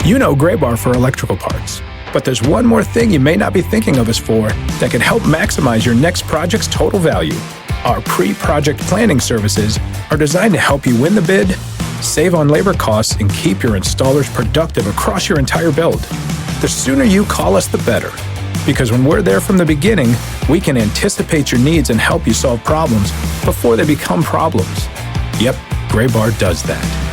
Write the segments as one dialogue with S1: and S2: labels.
S1: You know Gray Bar for electrical parts, but there's one more thing you may not be thinking of us for that can help maximize your next project's total value. Our pre-project planning services are designed to help you win the bid, save on labor costs, and keep your installers productive across your entire build. The sooner you call us, the better. Because when we're there from the beginning, we can anticipate your needs and help you solve problems before they become problems. Yep, Gray Bar does that.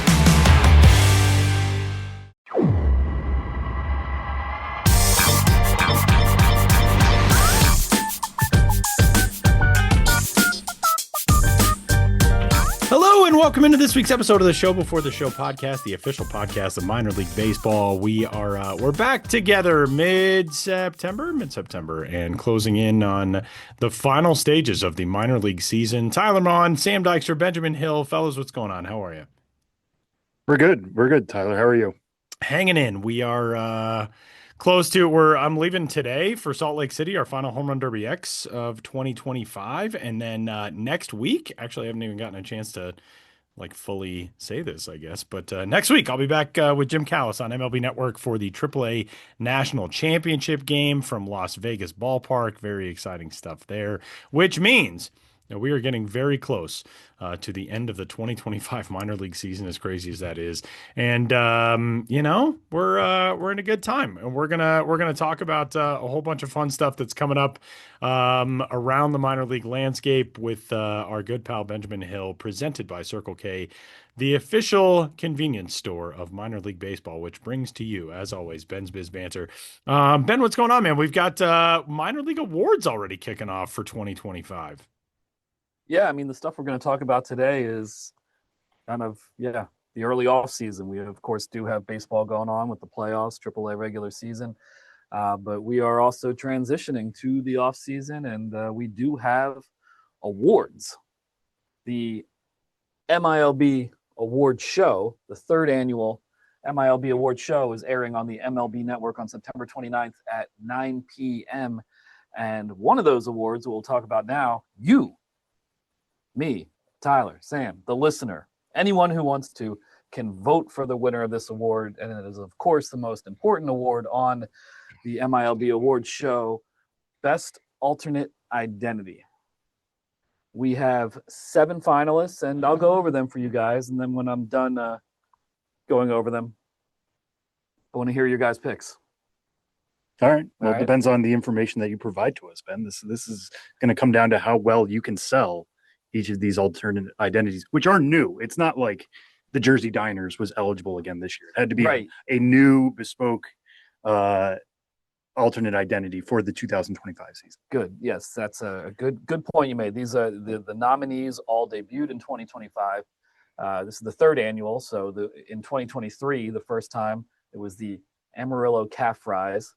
S2: Welcome into this week's episode of the Show Before the Show podcast, the official podcast of minor league baseball. We're back together mid-September, and closing in on the final stages of the minor league season. Tyler Mon, Sam Dykstra, Benjamin Hill, fellas, what's going on? How are you?
S3: We're good, Tyler. How are you?
S2: Hanging in. We are close to I'm leaving today for Salt Lake City, our final Home Run Derby X of 2025, and then next week. Actually, I haven't even gotten a chance to fully say this, I guess. But next week, I'll be back with Jim Callis on MLB Network for the AAA National Championship game from Las Vegas Ballpark. Very exciting stuff there, which means we are getting very close to the end of the 2025 minor league season, as crazy as that is. And we're in a good time, and we're gonna talk about a whole bunch of fun stuff that's coming up around the minor league landscape with our good pal Benjamin Hill, presented by Circle K, the official convenience store of minor league baseball, which brings to you, as always, Ben's Biz Banter. Ben, what's going on, man? We've got minor league awards already kicking off for 2025.
S4: Yeah, I mean, the stuff we're going to talk about today is kind of, the early off season. We, of course, do have baseball going on with the playoffs, AAA regular season, but we are also transitioning to the off season, and we do have awards. The MILB Award Show, the third annual MILB Award Show, is airing on the MLB Network on September 29th at 9 p.m., and one of those awards we'll talk about now, me, Tyler, Sam, the listener, anyone who wants to can vote for the winner of this award. And it is, of course, the most important award on the MILB Award Show, Best Alternate Identity. We have 7 finalists, and I'll go over them for you guys. And then when I'm done going over them, I want to hear your guys' picks.
S3: All right. Well, it depends on the information that you provide to us, Ben. This is going to come down to how well you can sell each of these alternate identities, which are new. It's not like the Jersey Diners was eligible again this year. It had to be a new bespoke alternate identity for the 2025 season.
S4: Good. Yes, that's a good point you made. These are the nominees all debuted in 2025. This is the third annual. So in 2023, the first time, it was the Amarillo Calf Fries.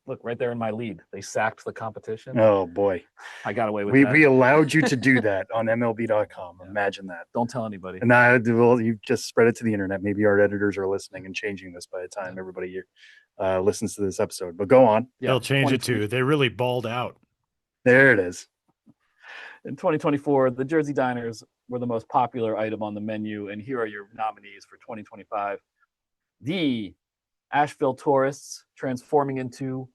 S4: Look, right there in my lead. They sacked the competition.
S3: Oh, boy.
S4: I got away with that.
S3: We allowed you to do that on MLB.com. Yeah. Imagine that.
S4: Don't tell anybody.
S3: And you just spread it to the internet. Maybe our editors are listening and changing this by the time everybody listens to this episode. But go on.
S2: Yeah, they'll change it too. They really balled out.
S3: There it is.
S4: In 2024, the Jersey Diners were the most popular item on the menu. And here are your nominees for 2025. The Asheville Tourists transforming into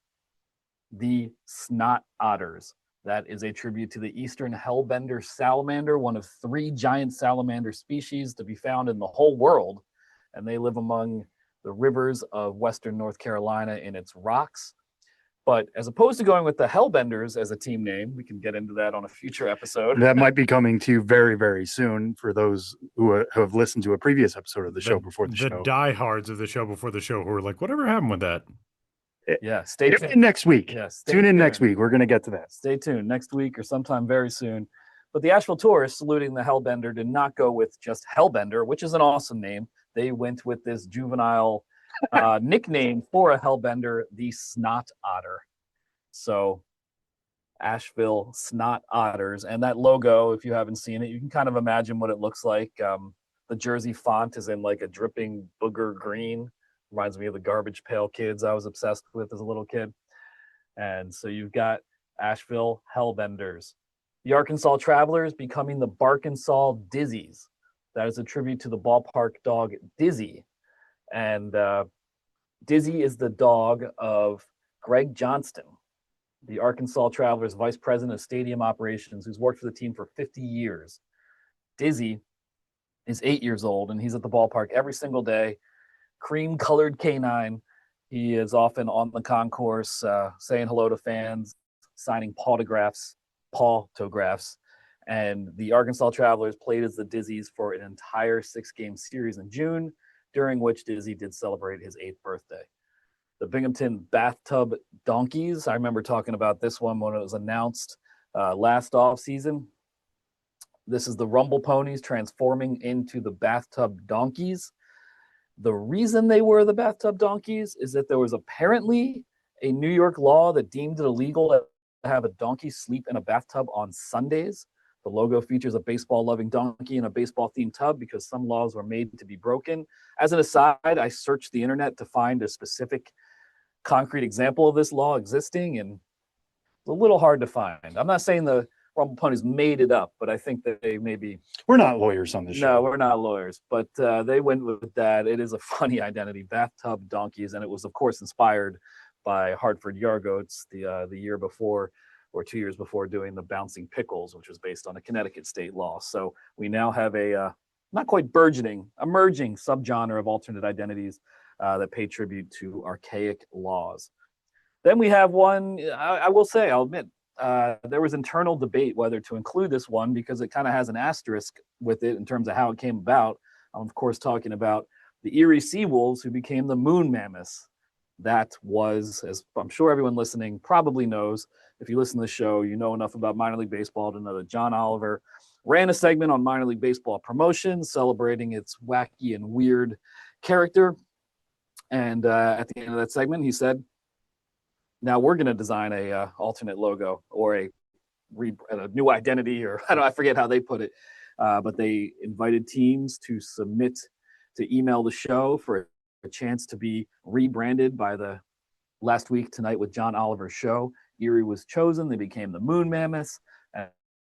S4: the Snot Otters. That is a tribute to the Eastern Hellbender salamander, one of 3 giant salamander species to be found in the whole world. And they live among the rivers of Western North Carolina in its rocks. But as opposed to going with the Hellbenders as a team name, we can get into that on a future episode.
S3: That might be coming to you very, very soon for those who have listened to a previous episode of the show before the show.
S2: The diehards of the show before the show who are like, whatever happened with that?
S4: Yeah, stay tuned.
S3: Next week.
S4: Yes,
S3: tune in next week. We're going to get to that.
S4: Stay tuned next week or sometime very soon. But the Asheville Tourists, saluting the Hellbender, did not go with just Hellbender, which is an awesome name. They went with this juvenile nickname for a Hellbender, the Snot Otter. So Asheville Snot Otters. And that logo, if you haven't seen it, you can kind of imagine what it looks like. The Jersey font is in like a dripping booger green. Reminds me of the Garbage Pail Kids I was obsessed with as a little kid. And so you've got Asheville Hellbenders. The Arkansas Travelers becoming the Barkansas Dizzies. That is a tribute to the ballpark dog Dizzy. And Dizzy is the dog of Greg Johnston, the Arkansas Travelers vice president of stadium operations, who's worked for the team for 50 years. Dizzy is 8 years old, and he's at the ballpark every single day. Cream-colored canine. He is often on the concourse, saying hello to fans, signing autographs, and the Arkansas Travelers played as the Dizzies for an entire 6-game series in June, during which Dizzy did celebrate his 8th birthday. The Binghamton Bathtub Donkeys, I remember talking about this one when it was announced last offseason. This is the Rumble Ponies transforming into the Bathtub Donkeys. The reason they were the Bathtub Donkeys is that there was apparently a New York law that deemed it illegal to have a donkey sleep in a bathtub on Sundays. The logo features a baseball-loving donkey in a baseball-themed tub because some laws were made to be broken. As an aside, I searched the internet to find a specific concrete example of this law existing, and it's a little hard to find. I'm not saying the Rumble Ponies made it up, but I think that they maybe...
S3: We're not lawyers on this show.
S4: No, we're not lawyers, but they went with that. It is a funny identity, Bathtub Donkeys, and it was, of course, inspired by Hartford Yargoats the year before, or 2 years before, doing the Bouncing Pickles, which was based on a Connecticut state law. So we now have a not quite burgeoning, emerging subgenre of alternate identities that pay tribute to archaic laws. Then we have one, I'll admit, there was internal debate whether to include this one because it kind of has an asterisk with it in terms of how it came about. I'm, of course, talking about the Erie Seawolves, who became the Moon Mammoths. That was, as I'm sure everyone listening probably knows, if you listen to the show, you know enough about minor league baseball to know that John Oliver ran a segment on minor league baseball promotion, celebrating its wacky and weird character. And at the end of that segment, he said, now we're going to design a alternate logo or a new identity, or I forget how they put it. But they invited teams to submit, to email the show for a chance to be rebranded by the Last Week Tonight with John Oliver show. Erie was chosen. They became the Moon Mammoths.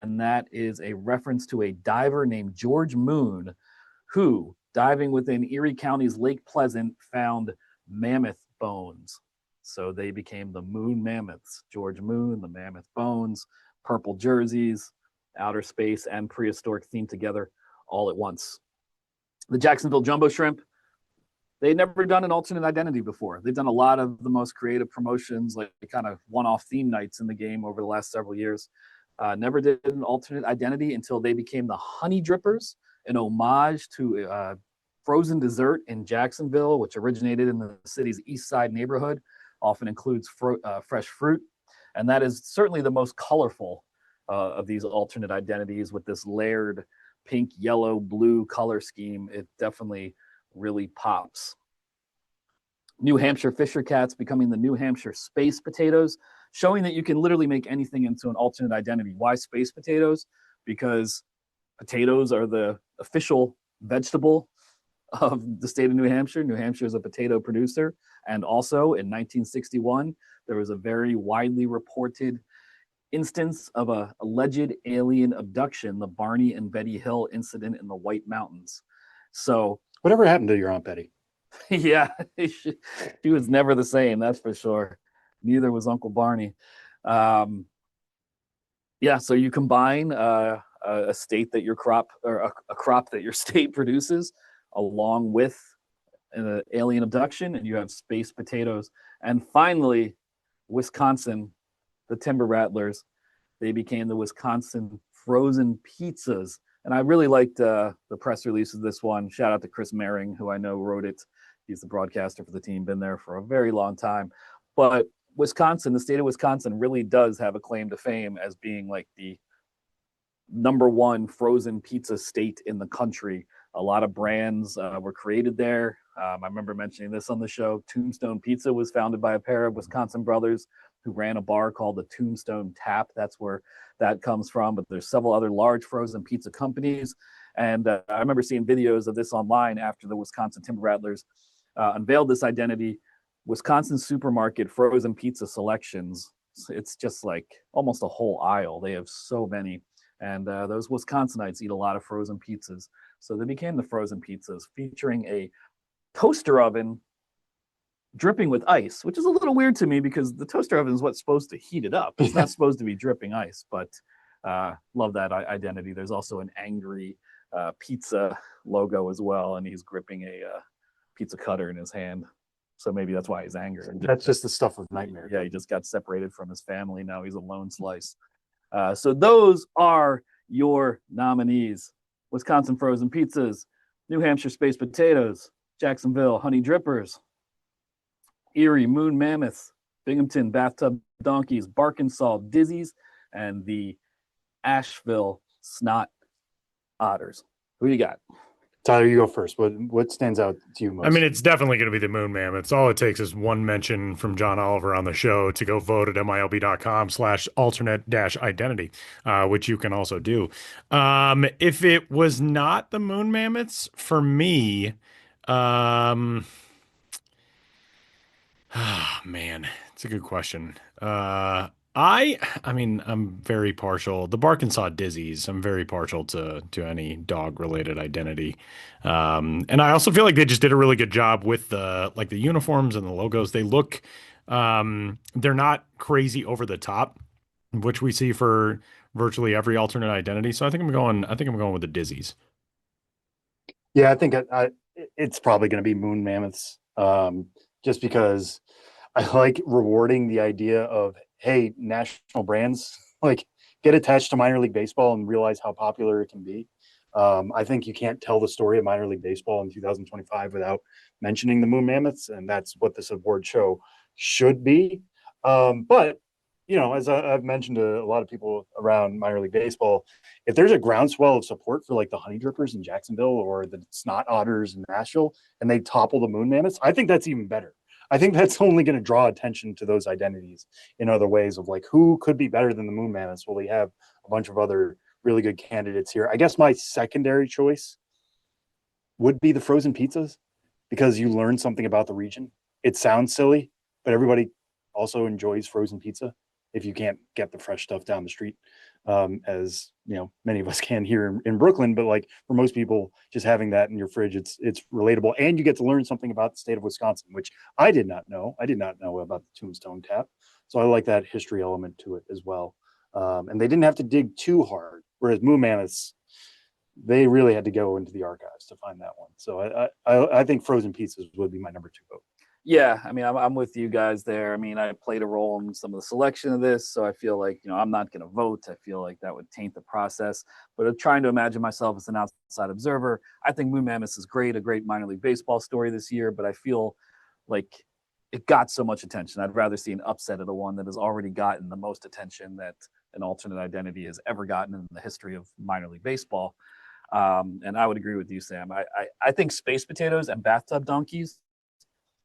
S4: And that is a reference to a diver named George Moon, who, diving within Erie County's Lake Pleasant, found mammoth bones. So they became the Moon Mammoths. George Moon, the mammoth bones, purple jerseys, outer space and prehistoric theme together all at once. The Jacksonville Jumbo Shrimp, they'd never done an alternate identity before. They've done a lot of the most creative promotions, like kind of one-off theme nights in the game over the last several years. Never did an alternate identity until they became the Honey Drippers, an homage to frozen dessert in Jacksonville, which originated in the city's East Side neighborhood, often includes fresh fruit. And that is certainly the most colorful of these alternate identities with this layered pink, yellow, blue color scheme. It definitely really pops. New Hampshire Fisher Cats becoming the New Hampshire Space Potatoes, showing that you can literally make anything into an alternate identity. Why space potatoes? Because potatoes are the official vegetable of the state of New Hampshire. New Hampshire is a potato producer. And also in 1961, there was a very widely reported instance of a alleged alien abduction, the Barney and Betty Hill incident in the White Mountains. So
S3: whatever happened to your Aunt Betty?
S4: Yeah, she was never the same, that's for sure. Neither was Uncle Barney. Yeah, so you combine a state that your crop, or a crop that your state produces, along with an alien abduction, and you have space potatoes. And finally, Wisconsin, the Timber Rattlers, they became the Wisconsin Frozen Pizzas. And I really liked the press release of this one. Shout out to Chris Mehring, who I know wrote it. He's the broadcaster for the team, been there for a very long time. But Wisconsin, the state of Wisconsin, really does have a claim to fame as being like the #1 frozen pizza state in the country. A lot of brands were created there. I remember mentioning this on the show. Tombstone Pizza was founded by a pair of Wisconsin brothers who ran a bar called the Tombstone Tap. That's where that comes from. But there's several other large frozen pizza companies. And I remember seeing videos of this online after the Wisconsin Timber Rattlers unveiled this identity. Wisconsin supermarket frozen pizza selections. It's just like almost a whole aisle. They have so many. And those Wisconsinites eat a lot of frozen pizzas. So they became the Frozen Pizzas, featuring a toaster oven dripping with ice, which is a little weird to me because the toaster oven is what's supposed to heat it up. It's not supposed to be dripping ice, but love that identity. There's also an angry pizza logo as well, and he's gripping a pizza cutter in his hand. So maybe that's why he's angry.
S3: That's just the stuff of nightmare.
S4: Yeah, he just got separated from his family. Now he's a lone slice. So those are your nominees: Wisconsin frozen pizzas, New Hampshire space potatoes, Jacksonville honey drippers, Erie moon mammoths, Binghamton bathtub donkeys, Barkansas dizzies, and the Asheville snot otters. Who you got?
S3: Tyler, you go first. What stands out to you most?
S2: I mean, it's definitely going to be the Moon Mammoths. All it takes is one mention from John Oliver on the show to go vote at milb.com/alternate-identity, which you can also do. If it was not the Moon Mammoths, for me, oh, man, it's a good question. I mean, I'm very partial. The Barkansas Dizzies, I'm very partial to any dog related identity. And I also feel like they just did a really good job with the uniforms and the logos. They look, they're not crazy over the top, which we see for virtually every alternate identity. So I think I'm going with the Dizzies.
S3: Yeah, I think it's probably going to be Moon Mammoths, just because I like rewarding the idea of, hey, national brands like get attached to minor league baseball and realize how popular it can be. I think you can't tell the story of minor league baseball in 2025 without mentioning the Moon Mammoths, and that's what this award show should be. But as I've mentioned to a lot of people around minor league baseball, if there's a groundswell of support for like the Honey Drippers in Jacksonville or the Snot Otters in Nashville, and they topple the Moon Mammoths, I think that's even better. I think that's only going to draw attention to those identities in other ways of like who could be better than the Moon Mammoths. Well, we have a bunch of other really good candidates here. I guess my secondary choice would be the frozen pizzas because you learn something about the region. It sounds silly, but everybody also enjoys frozen pizza if you can't get the fresh stuff down the street, as many of us can here in Brooklyn. But like for most people, just having that in your fridge, it's relatable, and you get to learn something about the state of Wisconsin, which I did not know. I did not know about the Tombstone Tap, so I like that history element to it as well. And they didn't have to dig too hard, whereas Moon Mammoths, they really had to go into the archives to find that one. So I think frozen pizzas would be my number 2 vote.
S4: Yeah, I mean, I'm with you guys there. I mean, I played a role in some of the selection of this, so I feel like, I'm not going to vote. I feel like that would taint the process. But I'm trying to imagine myself as an outside observer. I think Moon Mammoths is great, a great minor league baseball story this year, but I feel like it got so much attention. I'd rather see an upset of the one that has already gotten the most attention that an alternate identity has ever gotten in the history of minor league baseball. And I would agree with you, Sam. I think space potatoes and bathtub donkeys,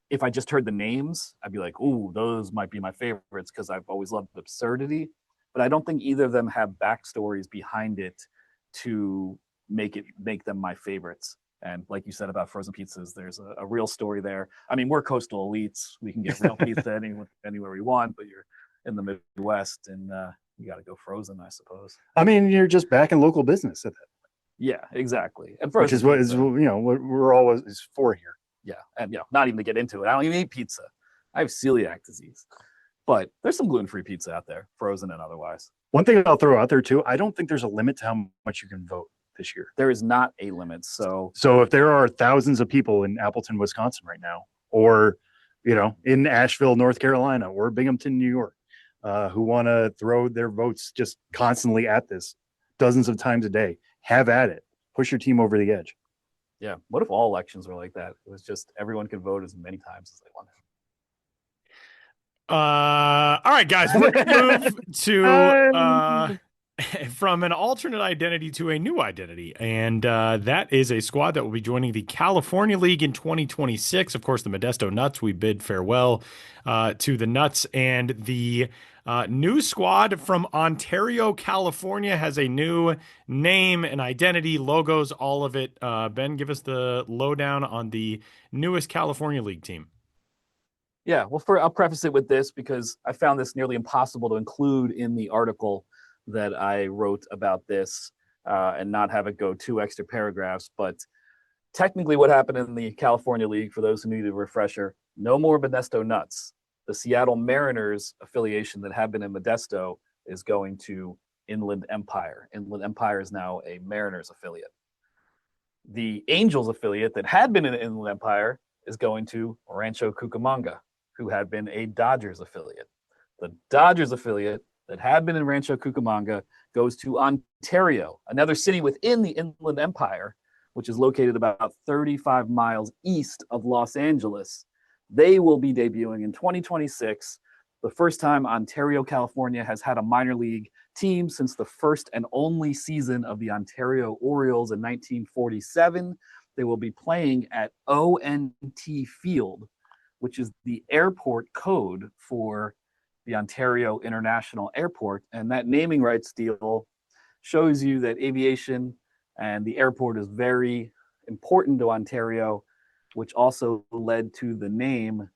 S4: if I just heard the names, I'd be like, ooh, those might be my favorites because I've always loved absurdity. But I don't think either of them have backstories behind it to make them my favorites. And like you said about frozen pizzas, there's a real story there. I mean, we're coastal elites. We can get real pizza anywhere we want, but you're in the Midwest and you got to go frozen, I suppose.
S3: I mean, you're just back in local business at that point.
S4: Yeah, exactly. And
S3: which is what is what we're always for here.
S4: Yeah, and not even to get into it, I don't even eat pizza. I have celiac disease, but there's some gluten-free pizza out there, frozen and otherwise.
S3: One thing I'll throw out there too, I don't think there's a limit to how much you can vote this year.
S4: There is not a limit. So
S3: if there are thousands of people in Appleton, Wisconsin right now, or in Asheville, North Carolina, or Binghamton, New York, who want to throw their votes just constantly at this dozens of times a day, have at it. Push your team over the edge.
S4: Yeah. What if all elections were like that? It was just everyone could vote as many times as they wanted.
S2: All right, guys, let's move to from an alternate identity to a new identity. And that is a squad that will be joining the California League in 2026. Of course, the Modesto Nuts, we bid farewell to the Nuts. And the new squad from Ontario, California has a new name and identity, logos, all of it. Ben, give us the lowdown on the newest California League team.
S4: Yeah, well, I'll preface it with this because I found this nearly impossible to include in the article that I wrote about this and not have it go 2 extra paragraphs. But technically what happened in the California League, for those who need a refresher, no more Modesto Nuts. The Seattle Mariners affiliation that had been in Modesto is going to Inland Empire. Inland Empire is now a Mariners affiliate. The Angels affiliate that had been in Inland Empire is going to Rancho Cucamonga, who had been a Dodgers affiliate. The Dodgers affiliate that had been in Rancho Cucamonga goes to Ontario, another city within the Inland Empire, which is located about 35 miles east of Los Angeles. They will be debuting in 2026, the first time Ontario, California has had a minor league team since the first and only season of the Ontario Orioles in 1947. They will be playing at ONT Field, which is the airport code for the Ontario International Airport. And that naming rights deal shows you that aviation and the airport is very important to Ontario, which also led to the name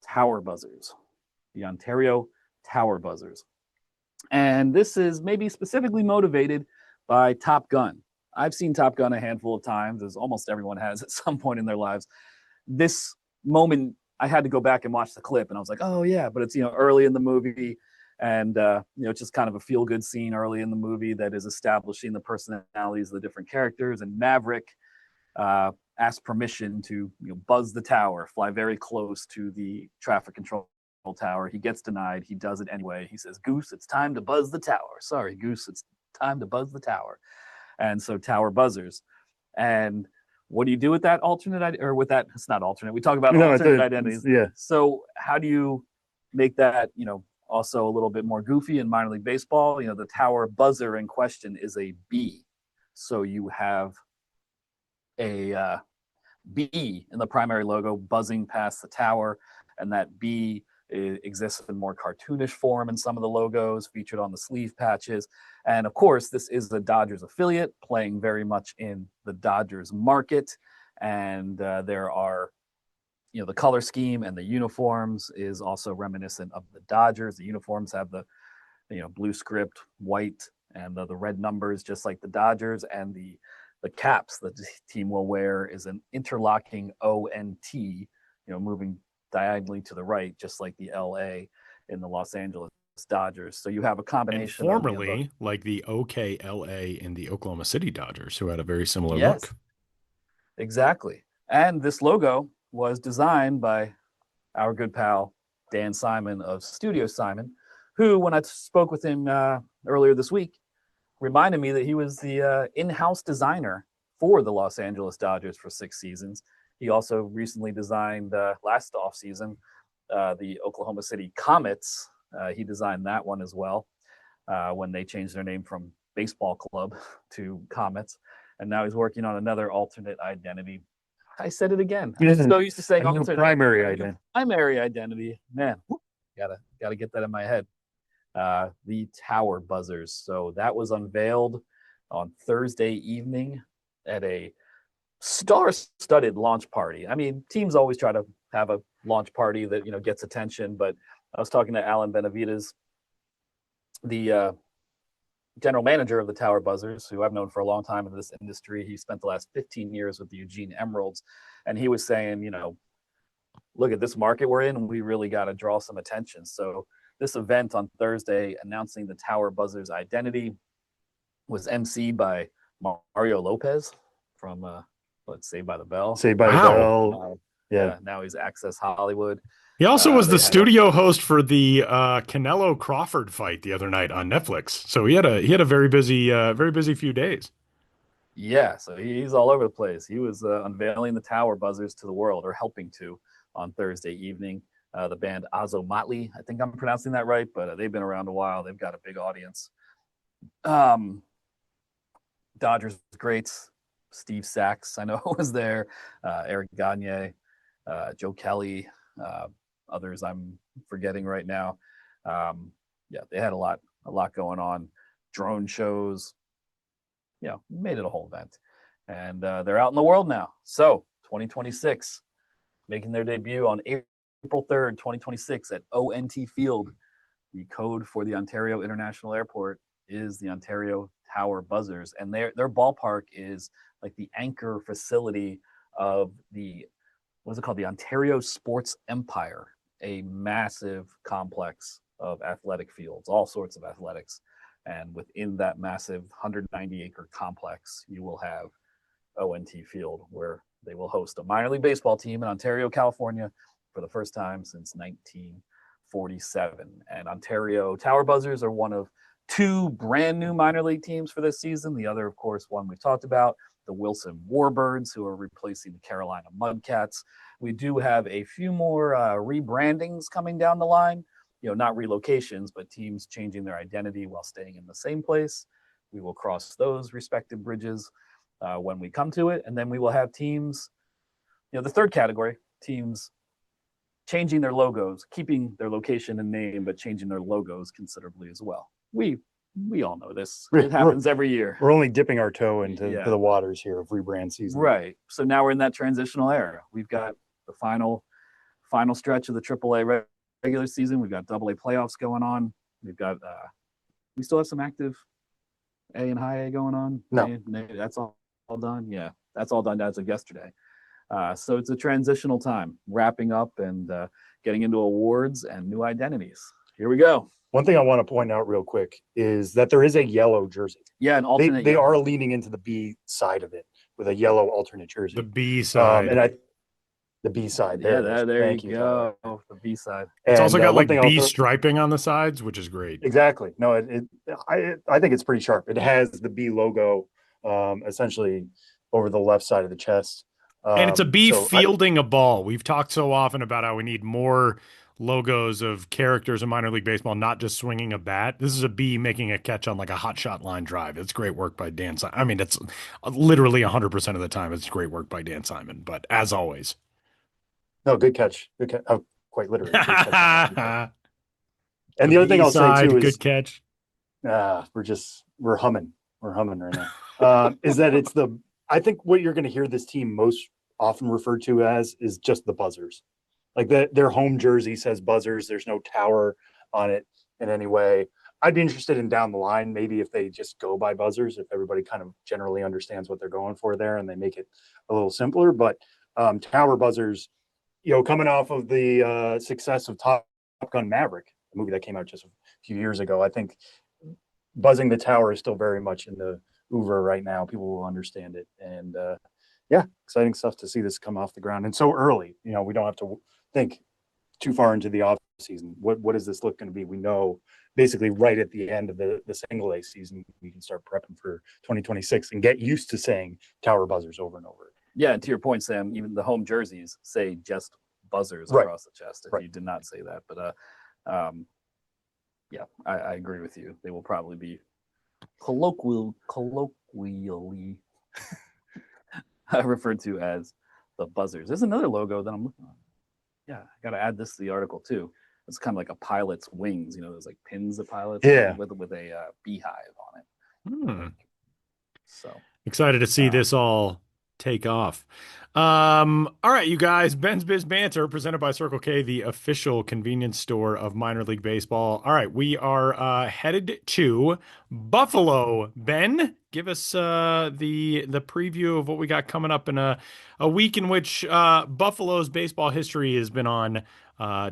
S4: Tower Buzzers, the Ontario Tower Buzzers. And this is maybe specifically motivated by Top Gun. I've seen Top Gun a handful of times, as almost everyone has at some point in their lives. This moment, I had to go back and watch the clip, and I was like, oh yeah, but it's, early in the movie, and it's just kind of a feel-good scene early in the movie that is establishing the personalities of the different characters. And Maverick asked permission to buzz the tower, fly very close to the traffic control tower. He gets denied. He does it anyway. He says, Goose, it's time to buzz the tower. Sorry, Goose, it's time to buzz the tower. And so Tower Buzzers. And what do you do with that alternate, or with that, it's not alternate. We talk about alternate identities.
S3: Yeah.
S4: So how do you make that, also a little bit more goofy in minor league baseball? The Tower Buzzer in question is a bee. So you have a bee in the primary logo buzzing past the tower, and that bee exists in more cartoonish form in some of the logos featured on the sleeve patches. And of course, this is the Dodgers affiliate playing very much in the Dodgers market. And there are, the color scheme and the uniforms is also reminiscent of the Dodgers. The uniforms have the, blue script, white, and the red numbers, just like the Dodgers. And the caps that the team will wear is an interlocking ONT, moving diagonally to the right, just like the LA in the Los Angeles Dodgers. So you have a combination.
S2: And formerly, like the OKLA in the Oklahoma City Dodgers, who had a very similar
S4: look. Exactly. And this logo was designed by our good pal Dan Simon of Studio Simon, who, when I spoke with him earlier this week, reminded me that he was the in-house designer for the Los Angeles Dodgers for 6 seasons. He also recently designed last offseason the Oklahoma City Comets. He designed that one as well when they changed their name from Baseball Club to Comets. And now he's working on another alternate identity. I said it again. I'm so used to saying alternate
S3: primary identity.
S4: Primary identity. Man, gotta get that in my head. The Tower Buzzers. So that was unveiled on Thursday evening at a star-studded launch party. I mean, teams always try to have a launch party that gets attention, but I was talking to Alan Benavides, the general manager of the Tower Buzzers, who I've known for a long time in this industry. He spent the last 15 years with the Eugene Emeralds, and he was saying, look at this market we're in, and we really got to draw some attention. So this event on Thursday announcing the Tower Buzzers identity was emceed by Mario Lopez from Saved by the Bell.
S3: Saved by the Bell.
S4: Yeah. Now he's Access Hollywood.
S2: He also was the studio host for the Canelo Crawford fight the other night on Netflix. So he had a very busy few days.
S4: Yeah, so he's all over the place. He was unveiling the Tower Buzzers to the world, or helping to, on Thursday evening. The band Azo Motley, I think I'm pronouncing that right, but they've been around a while. They've got a big audience. Dodgers greats. Steve Sachs, I know, was there. Eric Gagne, Joe Kelly, others I'm forgetting right now. They had a lot going on. Drone shows, made it a whole event. And they're out in the world now. So 2026, making their debut on April 3rd, 2026 at ONT Field. The code for the Ontario International Airport is the Ontario Tower Buzzers. And their ballpark is like the anchor facility of the what's it called? The Ontario Sports Empire, a massive complex of athletic fields, all sorts of athletics. And within that massive 190-acre complex, you will have ONT Field, where they will host a minor league baseball team in Ontario, California, for the first time since 1947. And Ontario Tower Buzzers are one of two brand new minor league teams for this season. The other, of course, one we've talked about, the Wilson Warbirds, who are replacing the Carolina Mudcats. We do have a few more rebrandings coming down the line. Not relocations, but teams changing their identity while staying in the same place. We will cross those respective bridges when we come to it. And then we will have teams, the third category, teams changing their logos, keeping their location and name, but changing their logos considerably as well. We all know this. It happens every year.
S3: We're only dipping our toe into the waters here of rebrand season.
S4: Right. So now we're in that transitional era. We've got the final stretch of the AAA regular season. We've got AA playoffs going on. We've got we still have some active A and high A going on.
S3: No,
S4: that's all done. Yeah, that's all done as of yesterday. So it's a transitional time, wrapping up and getting into awards and new identities. Here we go.
S3: One thing I want to point out real quick is that there is a yellow jersey.
S4: Yeah, an alternate.
S3: They are leaning into the B side of it with a yellow alternate jersey.
S2: The B side.
S3: The B side.
S4: There you go. The B side.
S2: It's also got like B striping on the sides, which is great.
S3: Exactly. No, I think it's pretty sharp. It has the B logo essentially over the left side of the chest.
S2: And it's a bee fielding a ball. We've talked so often about how we need more logos of characters in minor league baseball, not just swinging a bat. This is a bee making a catch on like a hot shot line drive. It's great work by Dan Simon. I mean, it's literally 100% of the time it's great work by Dan Simon. But as always,
S3: no, good catch. Good catch. Oh, quite literally. Good catch. And the other thing I'll say too is
S2: good catch.
S3: We're humming. We're humming right now. Is that I think what you're going to hear this team most often referred to as is just the Buzzers. Like their home jersey says Buzzers. There's no tower on it in any way. I'd be interested in down the line, maybe if they just go by Buzzers, if everybody kind of generally understands what they're going for there and they make it a little simpler. But Tower Buzzers, coming off of the success of Top Gun Maverick, a movie that came out just a few years ago, I think buzzing the tower is still very much in the oeuvre right now. People will understand it. And exciting stuff to see this come off the ground. And so early, we don't have to think too far into the off season. What is this look going to be? We know basically right at the end of the single A season, we can start prepping for 2026 and get used to saying Tower Buzzers over and over.
S4: Yeah, and to your point, Sam, even the home jerseys say just Buzzers across the chest. If you did not say that, but I agree with you. They will probably be colloquially referred to as the Buzzers. There's another logo that I'm looking at. Yeah, I got to add this to the article too. It's kind of like a pilot's wings. There's like pins of pilots with a beehive on it. So
S2: excited to see this all take off. All right, you guys, Ben's Biz Banter presented by Circle K, the official convenience store of minor league baseball. All right, we are headed to Buffalo. Ben, give us the preview of what we got coming up in a week in which Buffalo's baseball history has been on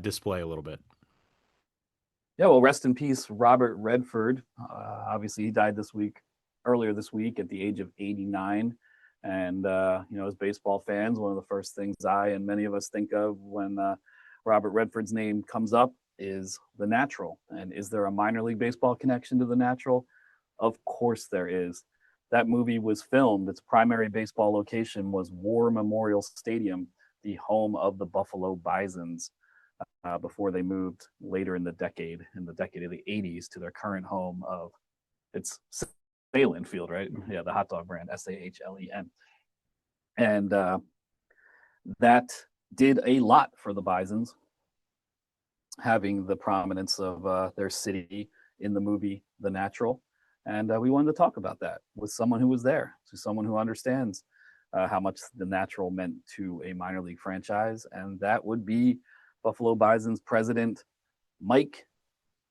S2: display a little bit.
S4: Yeah, well, rest in peace, Robert Redford. Obviously, he died earlier this week at the age of 89. And, as baseball fans, one of the first things I and many of us think of when Robert Redford's name comes up is The Natural. And is there a minor league baseball connection to The Natural? Of course there is. That movie was filmed. Its primary baseball location was War Memorial Stadium, the home of the Buffalo Bisons, before they moved later in the decade of the 80s, to their current home of it's Sahlen Field, right? Yeah, the hot dog brand, Sahlen. And that did a lot for the Bisons, having the prominence of their city in the movie The Natural. And we wanted to talk about that with someone who was there, to someone who understands how much The Natural meant to a minor league franchise. And that would be Buffalo Bisons president, Mike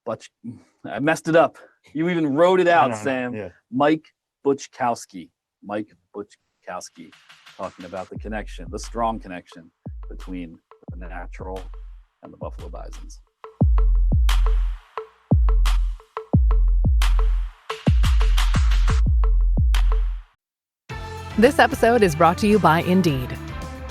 S4: Buczkowski. I messed it up. You even wrote it out, Sam. Yeah. Mike Buczkowski. Talking about the connection, the strong connection between the Natural and the Buffalo Bisons.
S5: This episode is brought to you by Indeed.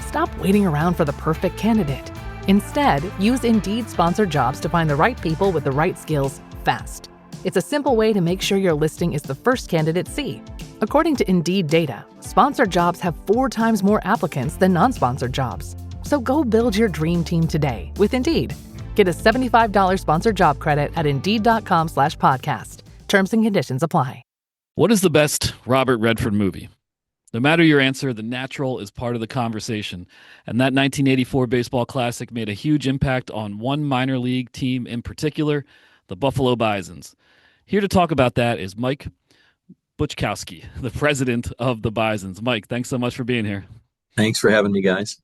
S5: Stop waiting around for the perfect candidate. Instead, use Indeed sponsored jobs to find the right people with the right skills fast. It's a simple way to make sure your listing is the first candidates see. According to Indeed data, sponsored jobs have 4 times more applicants than non-sponsored jobs. So go build your dream team today with Indeed. Get a $75 sponsored job credit at Indeed.com/podcast. Terms and conditions apply.
S6: What is the best Robert Redford movie? No matter your answer, The Natural is part of the conversation. And that 1984 baseball classic made a huge impact on one minor league team in particular, the Buffalo Bisons. Here to talk about that is Mike Buczkowski, the president of the Bisons. Mike, thanks so much for being here.
S7: Thanks for having me, guys.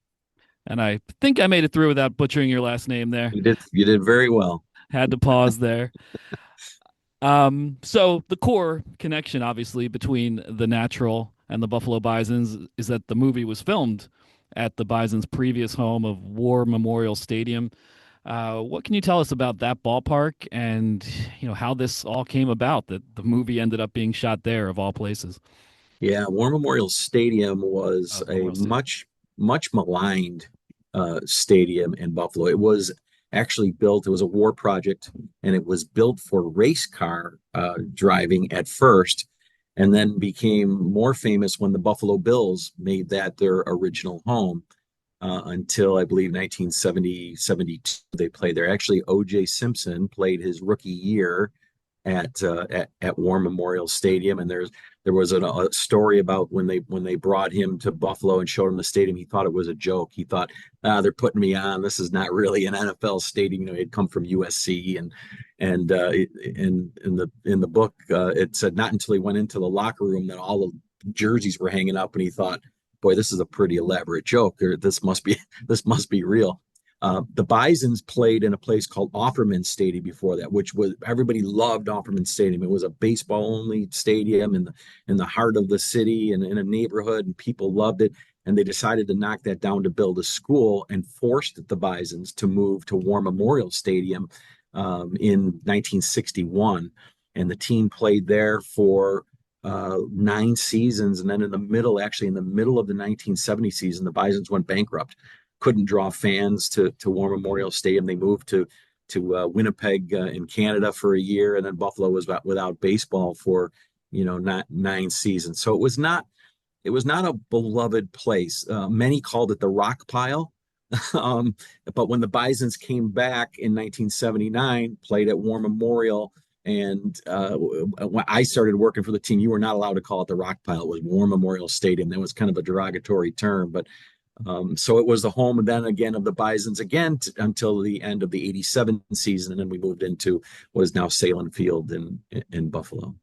S6: And I think I made it through without butchering your last name there.
S7: You did very well.
S6: Had to pause there. So the core connection, obviously, between The Natural and the Buffalo Bisons is that the movie was filmed at the Bisons' previous home of War Memorial Stadium. What can you tell us about that ballpark and, how this all came about, that the movie ended up being shot there of all places?
S7: Yeah, War Memorial Stadium was much maligned stadium in Buffalo. It was actually built, it was a war project, and it was built for race car driving at first, and then became more famous when the Buffalo Bills made that their original home. Until I believe 1972, they played there. Actually, O.J. Simpson played his rookie year at War Memorial Stadium, and there was a story about when they brought him to Buffalo and showed him the stadium. He thought it was a joke. He thought, they're putting me on. This is not really an NFL stadium. He'd come from USC, and in the book it said not until he went into the locker room that all the jerseys were hanging up, and he thought, boy, this is a pretty elaborate joke, or this must be real. The Bisons played in a place called Offerman Stadium before that, which was, everybody loved Offerman Stadium. It was a baseball only stadium in the heart of the city and in a neighborhood, and people loved it. And they decided to knock that down to build a school, and forced the Bisons to move to War Memorial Stadium in 1961. And the team played there for 9 seasons, and then in the middle of the 1970 season, the Bisons went bankrupt, couldn't draw fans to War Memorial Stadium. They moved to Winnipeg in Canada for a year, and then Buffalo was without baseball for not 9 seasons. So it was not a beloved place. Many called it the rock pile. But when the Bisons came back in 1979, played at War Memorial. And when I started working for the team, you were not allowed to call it the rock pile. It was War Memorial Stadium. That was kind of a derogatory term, but so it was the home and then again of the Bisons until the end of the 87 season. And then we moved into what is now Salem Field in Buffalo.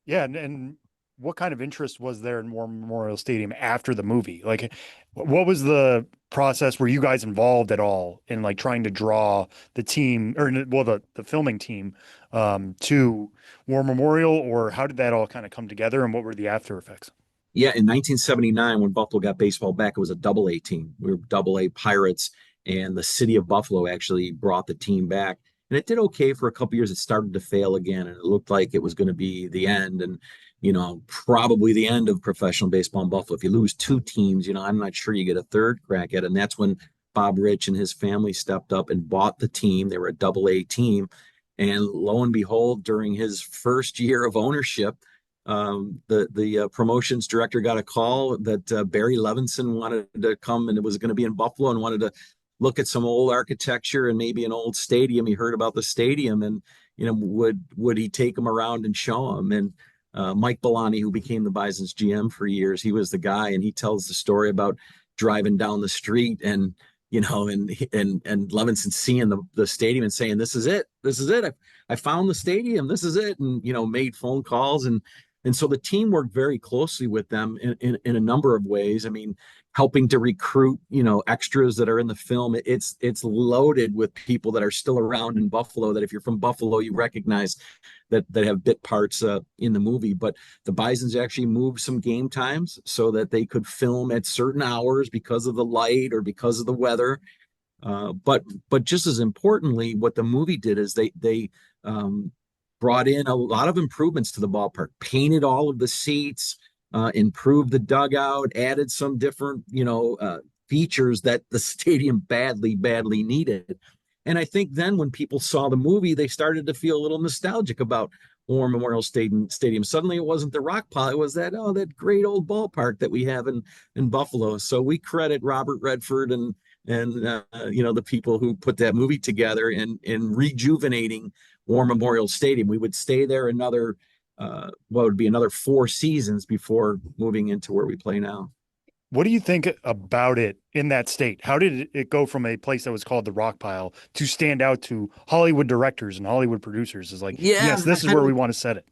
S3: Yeah. And what kind of interest was there in War Memorial Stadium after the movie? Like, what was the process? Were you guys involved at all in like trying to draw the team the filming team to War Memorial, or how did that all kind of come together, and what were the after effects?
S7: Yeah, in 1979, when Buffalo got baseball back, it was a Double-A team. We were Double-A Pirates, and the city of Buffalo actually brought the team back. And it did okay for a couple of years. It started to fail again, and it looked like it was going to be the end, and probably the end of professional baseball in Buffalo. If you lose 2 teams, I'm not sure you get a third crack at it. And that's when Bob Rich and his family stepped up and bought the team. They were a Double-A team, and lo and behold, during his first year of ownership, the promotions director got a call that Barry Levinson wanted to come, and it was going to be in Buffalo, and wanted to look at some old architecture and maybe an old stadium. He heard about the stadium, and would he take him around and show him? And Mike Buczkowski, who became the Bison's GM for years, he was the guy, and he tells the story about driving down the street and Levinson seeing the stadium and saying, this is it. I found the stadium. This is it. And, made phone calls, and And so the team worked very closely with them in a number of ways. I mean, helping to recruit, extras that are in the film. It's loaded with people that are still around in Buffalo, that if you're from Buffalo, you recognize that have bit parts in the movie. But the Bisons actually moved some game times so that they could film at certain hours because of the light or because of the weather. But just as importantly, what the movie did is they brought in a lot of improvements to the ballpark, painted all of the seats, improved the dugout, added some different features that the stadium badly needed. And I think then when people saw the movie, they started to feel a little nostalgic about War Memorial Stadium. Suddenly it wasn't the rock pile, it was that great old ballpark that we have in Buffalo. So we credit Robert Redford and the people who put that movie together in rejuvenating War Memorial Stadium. We would stay there another what would be another 4 seasons before moving into where we play now.
S3: What do you think about it in that state? How did it go from a place that was called the Rock Pile to stand out to Hollywood directors and Hollywood producers? Is like, yes, this is where we want to set it.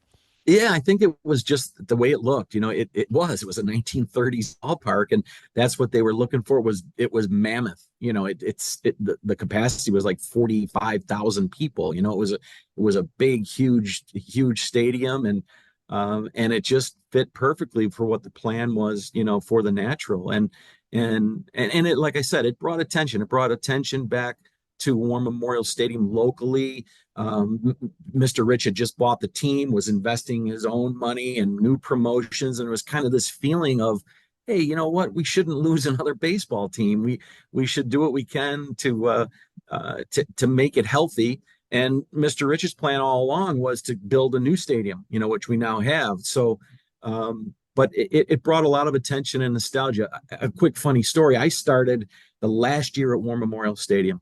S7: Yeah, I think it was just the way it looked. It was a 1930s ballpark, and that's what they were looking for. It was mammoth. The capacity was like 45,000 people. It was a big, huge stadium, and it just fit perfectly for what the plan was. For the Natural, and it, like I said, it brought attention. It brought attention back to War Memorial Stadium locally. Mr. Rich had just bought the team, was investing his own money and new promotions, and it was kind of this feeling of, hey, you know what? We shouldn't lose another baseball team. We should do what we can to make it healthy. And Mr. Rich's plan all along was to build a new stadium, which we now have. So, but it brought a lot of attention and nostalgia. A quick funny story: I started the last year at War Memorial Stadium,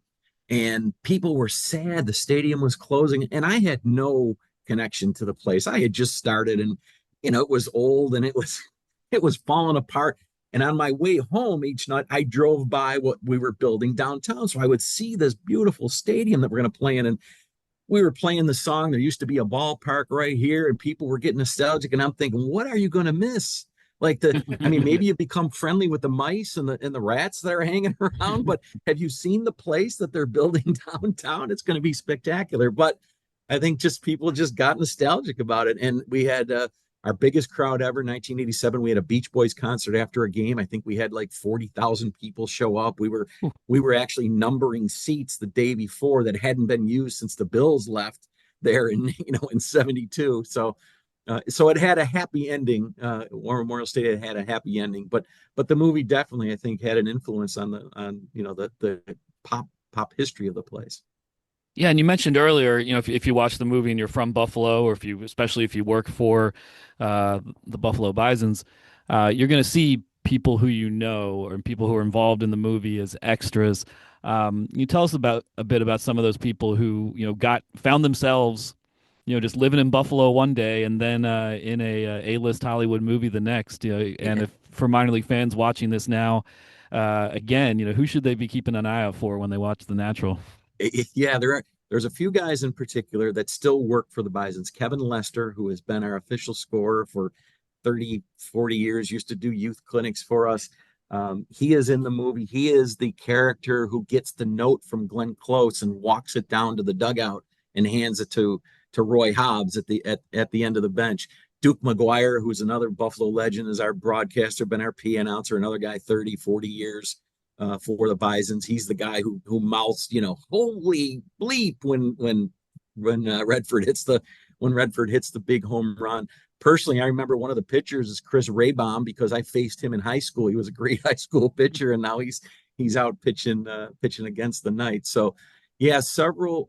S7: and people were sad the stadium was closing, and I had no connection to the place. I had just started, and it was old and it was falling apart. And on my way home each night, I drove by what we were building downtown, so I would see this beautiful stadium that we're going to play in. And we were playing the song, "There Used to Be a Ballpark Right Here," and people were getting nostalgic, and I'm thinking, what are you going to miss? Maybe you become friendly with the mice and the rats that are hanging around, but have you seen the place that they're building downtown? It's going to be spectacular. But I think people just got nostalgic about it. And we had our biggest crowd ever, 1987. We had a Beach Boys concert after a game. I think we had like 40,000 people show up. We were actually numbering seats the day before that hadn't been used since the Bills left there in 72. So it had a happy ending. War Memorial Stadium had a happy ending, but the movie definitely, I think, had an influence on the pop history of the place.
S6: Yeah, and you mentioned earlier, if you watch the movie and you're from Buffalo, or especially if you work for the Buffalo Bisons, you're going to see people who or people who are involved in the movie as extras. You tell us a bit about some of those people who found themselves just living in Buffalo one day and then in a A-list Hollywood movie the next. And if for minor league fans watching this now, again, who should they be keeping an eye out for when they watch The Natural?
S7: Yeah, there's a few guys in particular that still work for the Bisons. Kevin Lester, who has been our official scorer for 30, 40 years, used to do youth clinics for us. He is in the movie. He is the character who gets the note from Glenn Close and walks it down to the dugout and hands it to Roy Hobbs at the end of the bench. Duke McGuire, who's another Buffalo legend, is our broadcaster, been our PA announcer, another guy 30, 40 years for the Bisons. He's the guy who mouths, holy bleep when Redford hits the big home run. Personally, I remember one of the pitchers is Chris Raybaum because I faced him in high school. He was a great high school pitcher, and now he's out pitching against the Knights. So yeah, several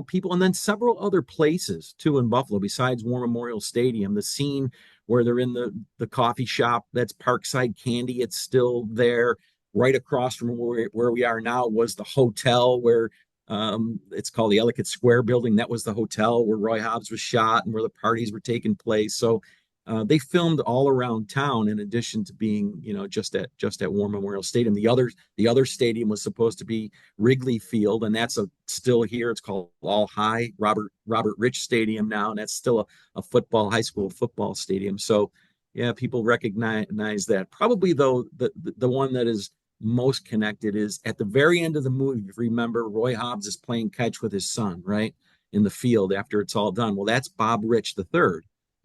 S7: people, and then several other places too in Buffalo besides War Memorial Stadium. The scene where they're in the coffee shop, that's Parkside Candy. It's still there. Right across from where we are now was the hotel where it's called the Ellicott Square building. That was the hotel where Roy Hobbs was shot and where the parties were taking place. So they filmed all around town in addition to being, just at War Memorial Stadium. The other stadium was supposed to be Wrigley Field, and that's still here. It's called All High Robert Rich Stadium now, and that's still a high school football stadium. So yeah, people recognize that. Probably though, the one that is most connected is at the very end of the movie. If you remember, Roy Hobbs is playing catch with his son, right, in the field after it's all done. Well, that's Bob Rich III.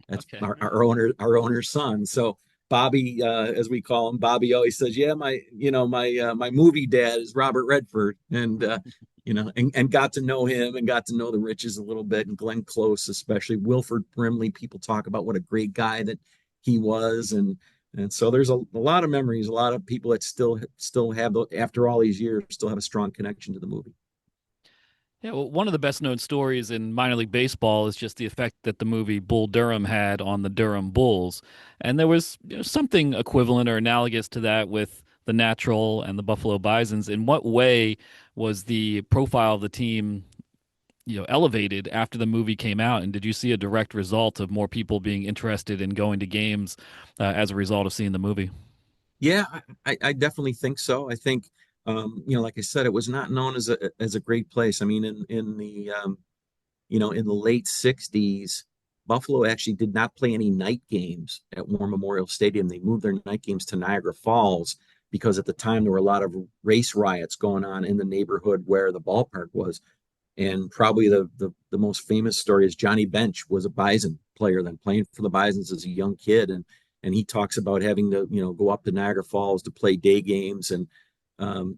S7: That's
S6: Okay.
S7: our owner's son. So Bobby, as we call him, Bobby always says, "Yeah, my movie dad is Robert Redford," and and got to know him and got to know the Riches a little bit, and Glenn Close especially, Wilford Brimley. People talk about what a great guy that he was, and so there's a lot of memories, a lot of people that still have, after all these years, still have a strong connection to the movie.
S6: Yeah, well, one of the best known stories in minor league baseball is just the effect that the movie Bull Durham had on the Durham Bulls. And there was something equivalent or analogous to that with the Natural and the Buffalo Bisons. In what way was the profile of the team, elevated after the movie came out? And did you see a direct result of more people being interested in going to games as a result of seeing the movie?
S7: Yeah, I definitely think so. I think, like I said, it was not known as a great place. I mean, in the in the late '60s, Buffalo actually did not play any night games at War Memorial Stadium. They moved their night games to Niagara Falls because at the time there were a lot of race riots going on in the neighborhood where the ballpark was. And probably the most famous story is Johnny Bench was a Bison player, then playing for the Bisons as a young kid, and he talks about having to go up to Niagara Falls to play day games, and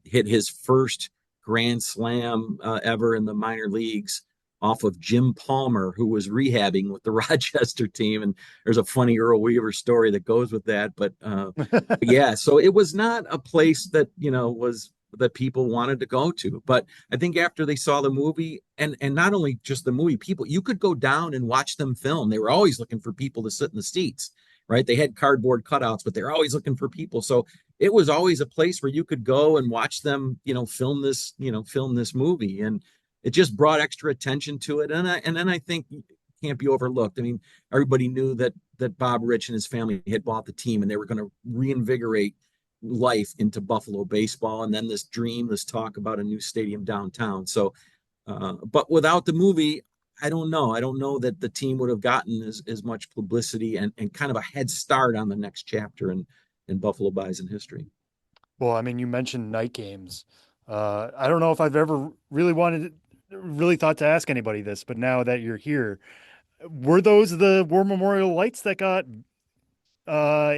S7: hit his first grand slam ever in the minor leagues off of Jim Palmer, who was rehabbing with the Rochester team. And there's a funny Earl Weaver story that goes with that. But yeah, so it was not a place that was that people wanted to go to. But I think after they saw the movie, and not only just the movie, people, you could go down and watch them film. They were always looking for people to sit in the seats, right? They had cardboard cutouts, but they're always looking for people. So it was always a place where you could go and watch them, film this movie. And it just brought extra attention to it. And then I think it can't be overlooked. I mean, everybody knew that Bob Rich and his family had bought the team, and they were going to reinvigorate life into Buffalo baseball. And then this talk about a new stadium downtown. So, but without the movie, I don't know. I don't know that the team would have gotten as much publicity and kind of a head start on the next chapter in Buffalo Bison history.
S3: Well, I mean, you mentioned night games. I don't know if I've ever really thought to ask anybody this, but now that you're here, were those the War Memorial lights that got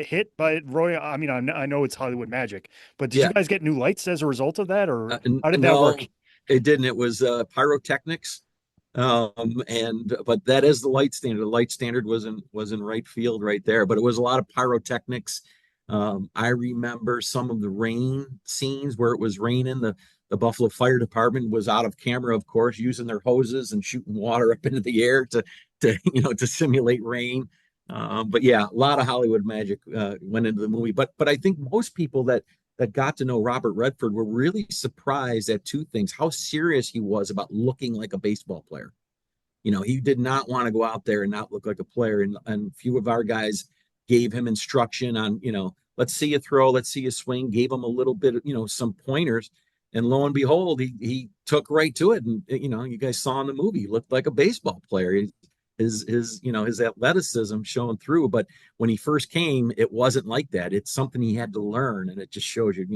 S3: hit by Roy? I mean, I know it's Hollywood magic, but did you guys get new lights as a result of that, or how did that work?
S7: It didn't. It was pyrotechnics. But that is the light standard. The light standard was in right field right there, but it was a lot of pyrotechnics. I remember some of the rain scenes where it was raining. The Buffalo Fire Department was out of camera, of course, using their hoses and shooting water up into the air to simulate rain. But yeah, a lot of Hollywood magic went into the movie. But I think most people that got to know Robert Redford were really surprised at two things: how serious he was about looking like a baseball player. He did not want to go out there and not look like a player. And few of our guys gave him instruction on, let's see you throw, let's see you swing, gave him a little bit of, some pointers. And lo and behold, he took right to it. And, you guys saw in the movie, he looked like a baseball player. His athleticism showing through. But when he first came, it wasn't like that. It's something he had to learn. And it just shows you,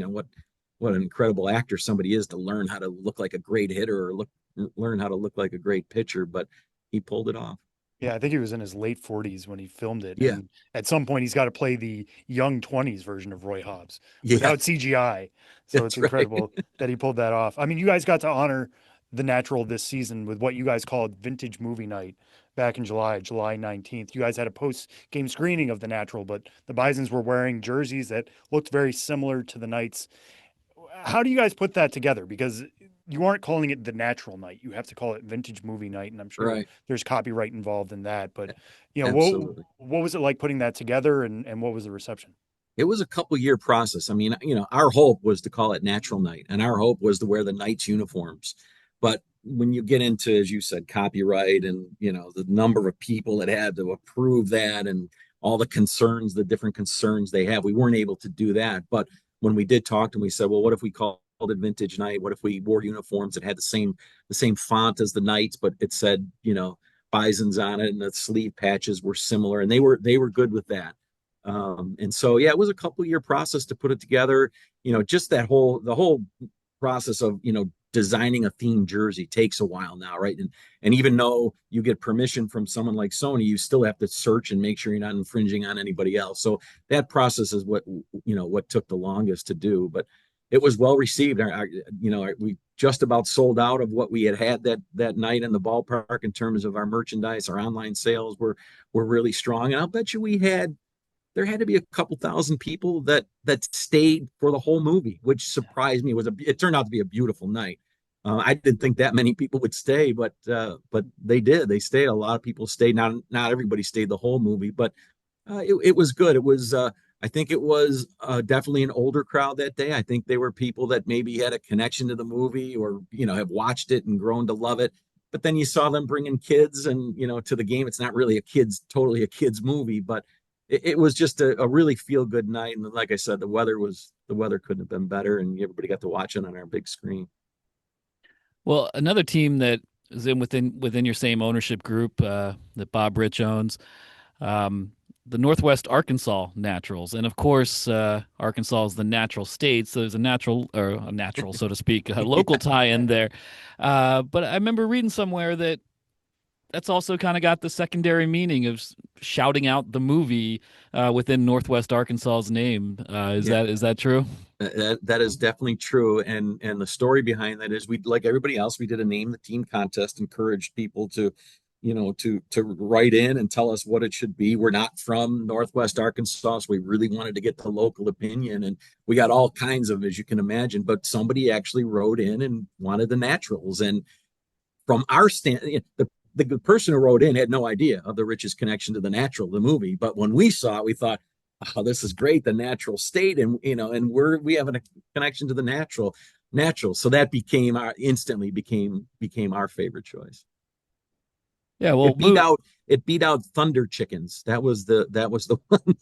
S7: what an incredible actor somebody is to learn how to look like a great hitter or learn how to look like a great pitcher. But he pulled it off.
S3: Yeah, I think he was in his late 40s when he filmed it.
S7: Yeah.
S3: And at some point, he's got to play the young 20s version of Roy Hobbs
S7: Yeah.
S3: without CGI. So
S7: That's
S3: it's incredible
S7: right.
S3: that he pulled that off. I mean, you guys got to honor the Natural this season with what you guys called Vintage Movie Night back in July 19th. You guys had a post-game screening of the Natural, but the Bisons were wearing jerseys that looked very similar to the Knights. How do you guys put that together? Because you aren't calling it the Natural Night. You have to call it Vintage Movie Night, and I'm sure there's copyright involved in that. But what was it like putting that together, and what was the reception?
S7: It was a couple-year process. I mean, our hope was to call it Natural Night, and our hope was to wear the Knights uniforms. But when you get into, as you said, copyright and the number of people that had to approve that and all the concerns, the different concerns they have. We weren't able to do that. But when we did talk to them, we said, well, what if we called it Vintage Night? What if we wore uniforms that had the same font as the Knights, but it said, Bison's on it, and the sleeve patches were similar, and they were good with that. And so, yeah, it was a couple-year process to put it together. Just the whole process of, designing a themed jersey takes a while now, right? And even though you get permission from someone like Sony, you still have to search and make sure you're not infringing on anybody else. So that process is what took the longest to do, but it was well received. We just about sold out of what we had that night in the ballpark in terms of our merchandise. Our online sales were really strong, and I'll bet you there had to be a couple thousand people that stayed for the whole movie, which surprised me. It turned out to be a beautiful night. I didn't think that many people would stay, but they did. They stayed. A lot of people stayed. Not everybody stayed the whole movie, but it was good. It was. I think it was definitely an older crowd that day. I think they were people that maybe had a connection to the movie, or have watched it and grown to love it. But then you saw them bringing kids and to the game. It's not really totally a kids movie, but it was just a really feel good night. And like I said, the weather couldn't have been better, and everybody got to watch it on our big screen.
S6: Well, another team that is within your same ownership group that Bob Rich owns, the Northwest Arkansas Naturals, and of course, Arkansas is the natural state, so there's a natural, so to speak, a local tie-in there. But I remember reading somewhere that's also kind of got the secondary meaning of shouting out the movie within Northwest Arkansas's name. Is that true?
S7: That is definitely true. And the story behind that is, we, like everybody else, we did a name the team contest, encouraged people to write in and tell us what it should be. We're not from Northwest Arkansas, so we really wanted to get the local opinion, and we got all kinds of, as you can imagine, but somebody actually wrote in and wanted the Naturals. And from our stand, the person who wrote in had no idea of the Rich's connection to the Natural, the movie. But when we saw it, we thought, oh, this is great, the natural state, and we have a connection to the natural. So that instantly became our favorite choice.
S6: Yeah, well,
S7: it beat out Thunder Chickens. That was the one.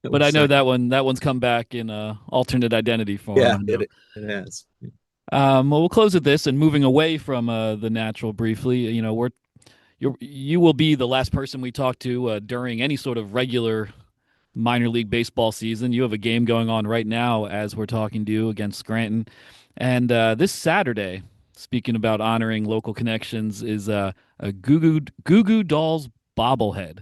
S6: But I know that one's come back in alternate identity form.
S7: Yeah, it has.
S6: Well, we'll close with this, and moving away from the Natural briefly. You will be the last person we talk to during any sort of regular minor league baseball season. You have a game going on right now as we're talking to you against Scranton, and this Saturday, speaking about honoring local connections, is a Goo Goo Dolls bobblehead.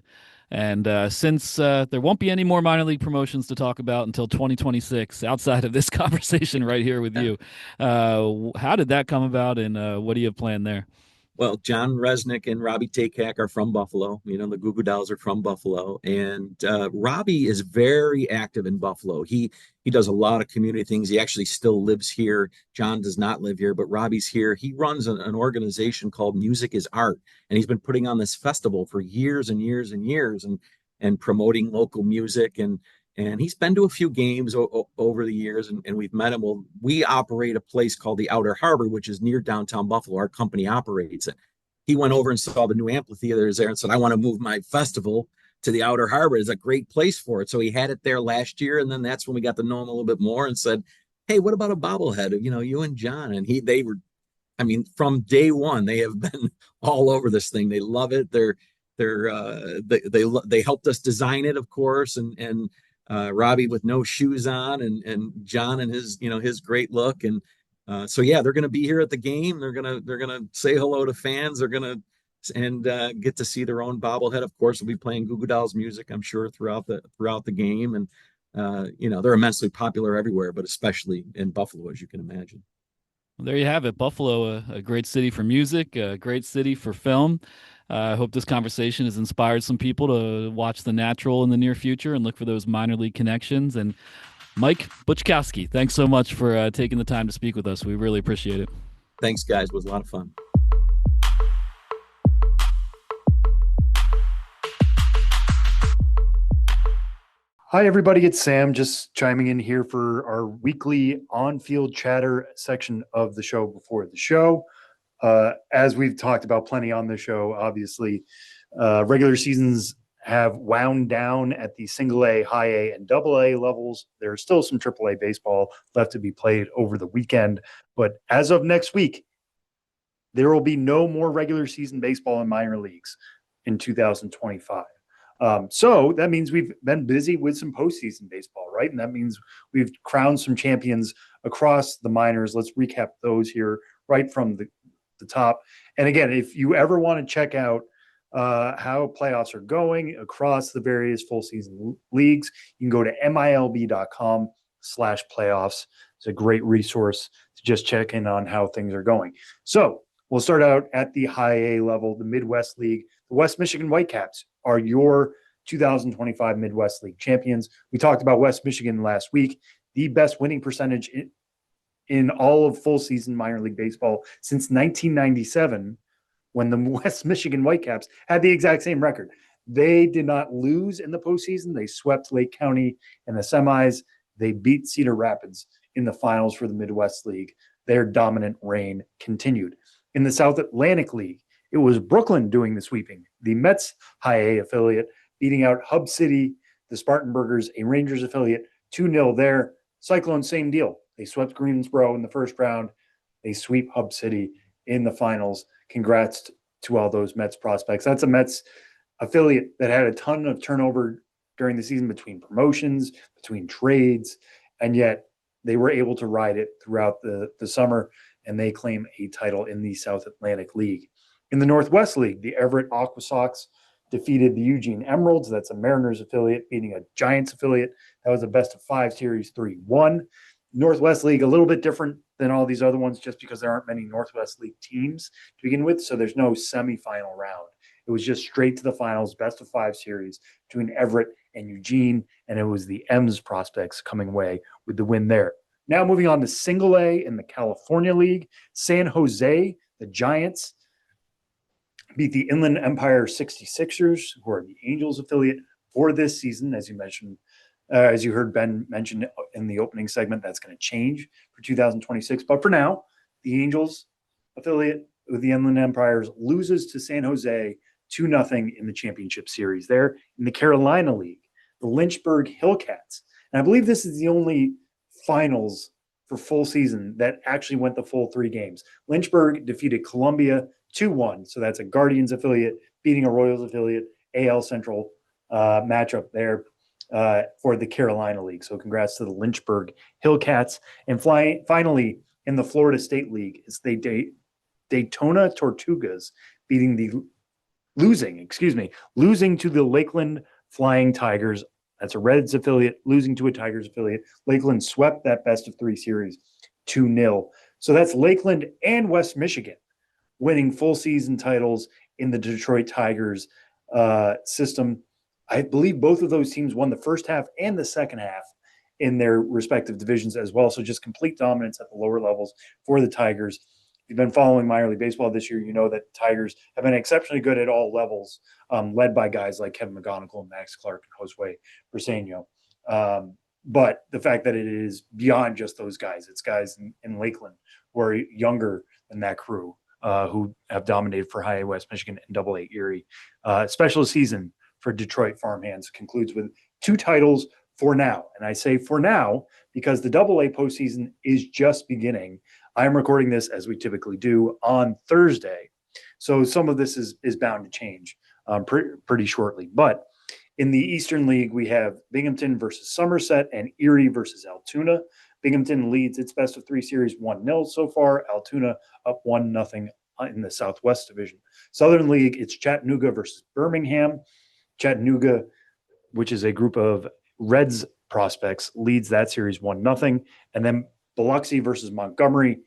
S6: And since there won't be any more minor league promotions to talk about until 2026, outside of this conversation right here with you, how did that come about, and what do you have planned there?
S7: Well, John Resnick and Robbie Takak are from Buffalo. The Goo Goo Dolls are from Buffalo, and Robbie is very active in Buffalo. He does a lot of community things. He actually still lives here. John does not live here, but Robbie's here. He runs an organization called Music is Art, and he's been putting on this festival for years and years and years, and promoting local music. And he's been to a few games over the years, and we've met him. Well, we operate a place called the Outer Harbor, which is near downtown Buffalo. Our company operates it. He went over and saw the new amphitheater there and said, I want to move my festival to the Outer Harbor. It's a great place for it. So he had it there last year, and then that's when we got to know him a little bit more and said, hey, what about a bobblehead of, you and John? And they were, from day one, they have been all over this thing. They love it. They helped us design it, of course, and Robbie with no shoes on, and John and his great look. And so yeah, they're going to be here at the game. They're going to say hello to fans. They're going to get to see their own bobblehead. Of course, we'll be playing Goo Goo Dolls music, I'm sure, throughout the game. And they're immensely popular everywhere, but especially in Buffalo, as you can imagine.
S6: Well, there you have it. Buffalo, a great city for music, a great city for film. I hope this conversation has inspired some people to watch The Natural in the near future and look for those minor league connections. And Mike Buczkowski, thanks so much for taking the time to speak with us. We really appreciate it.
S7: Thanks, guys. It was a lot of fun.
S3: Hi, everybody. It's Sam, just chiming in here for our weekly on-field chatter section of the show before the show. As we've talked about plenty on the show, obviously, regular season's have wound down at the single A, high A, and double A levels. There's still some triple A baseball left to be played over the weekend. But as of next week, there will be no more regular season baseball in minor leagues in 2025. So that means we've been busy with some postseason baseball, right? And that means we've crowned some champions across the minors. Let's recap those here right from the top. And again, if you ever want to check out how playoffs are going across the various full season leagues, you can go to milb.com/playoffs. It's a great resource to just check in on how things are going. So we'll start out at the high A level, the Midwest League. The West Michigan Whitecaps are your 2025 Midwest League champions. We talked about West Michigan last week, the best winning percentage in all of full season minor league baseball since 1997, when the West Michigan Whitecaps had the exact same record. They did not lose in the postseason. They swept Lake County in the semis. They beat Cedar Rapids in the finals for the Midwest League. Their dominant reign continued. In the South Atlantic League, it was Brooklyn doing the sweeping. The Mets High A affiliate beating out Hub City, the Spartanburgers, a Rangers affiliate, 2-0 there. Cyclones, same deal. They swept Greensboro in the first round. They sweep Hub City in the finals. Congrats to all those Mets prospects. That's a Mets affiliate that had a ton of turnover during the season between promotions, between trades, and yet they were able to ride it throughout the summer, and they claim a title in the South Atlantic League. In the Northwest League, the Everett Aqua Sox defeated the Eugene Emeralds. That's a Mariners affiliate, beating a Giants affiliate. That was a best-of-5 series, 3-1. Northwest League, a little bit different than all these other ones just because there aren't many Northwest League teams to begin with, so there's no semifinal round. It was just straight to the finals, best-of-5 series between Everett and Eugene, and it was the M's prospects coming away with the win there. Now moving on to Single A in the California League, San Jose, the Giants, beat the Inland Empire 66ers, who are the Angels affiliate for this season. As you mentioned, as you heard Ben mention in the opening segment, that's going to change for 2026. But for now, the Angels affiliate with the Inland Empires loses to San Jose 2-0 in the championship series there. In the Carolina League, the Lynchburg Hillcats, and I believe this is the only finals for full season that actually went the full 3 games. Lynchburg defeated Columbia 2-1. So that's a Guardians affiliate beating a Royals affiliate, AL Central matchup there for the Carolina League. So congrats to the Lynchburg Hillcats. And finally, in the Florida State League, it's the Daytona Tortugas losing to the Lakeland Flying Tigers. That's a Reds affiliate, losing to a Tigers affiliate. Lakeland swept that best-of-3 series 2-0. So that's Lakeland and West Michigan winning full season titles in the Detroit Tigers system. I believe both of those teams won the first half and the second half in their respective divisions as well. So just complete dominance at the lower levels for the Tigers. If you've been following minor league baseball this year, you know that the Tigers have been exceptionally good at all levels, led by guys like Kevin McGonigal and Max Clark and Josue Briseño. But the fact that it is beyond just those guys, it's guys in Lakeland who are younger than that crew, who have dominated for High A West Michigan and Double A Erie. Special season for Detroit Farmhands concludes with 2 titles for now. And I say for now because the Double A postseason is just beginning. I'm recording this, as we typically do, on Thursday. So some of this is bound to change pretty shortly. But in the Eastern League, we have Binghamton versus Somerset and Erie versus Altoona. Binghamton leads its best-of-3 series 1-0 so far. Altoona up 1-0 in the Southwest Division. Southern League, it's Chattanooga versus Birmingham. Chattanooga, which is a group of Reds prospects, leads that series 1-0. And then Biloxi versus Montgomery.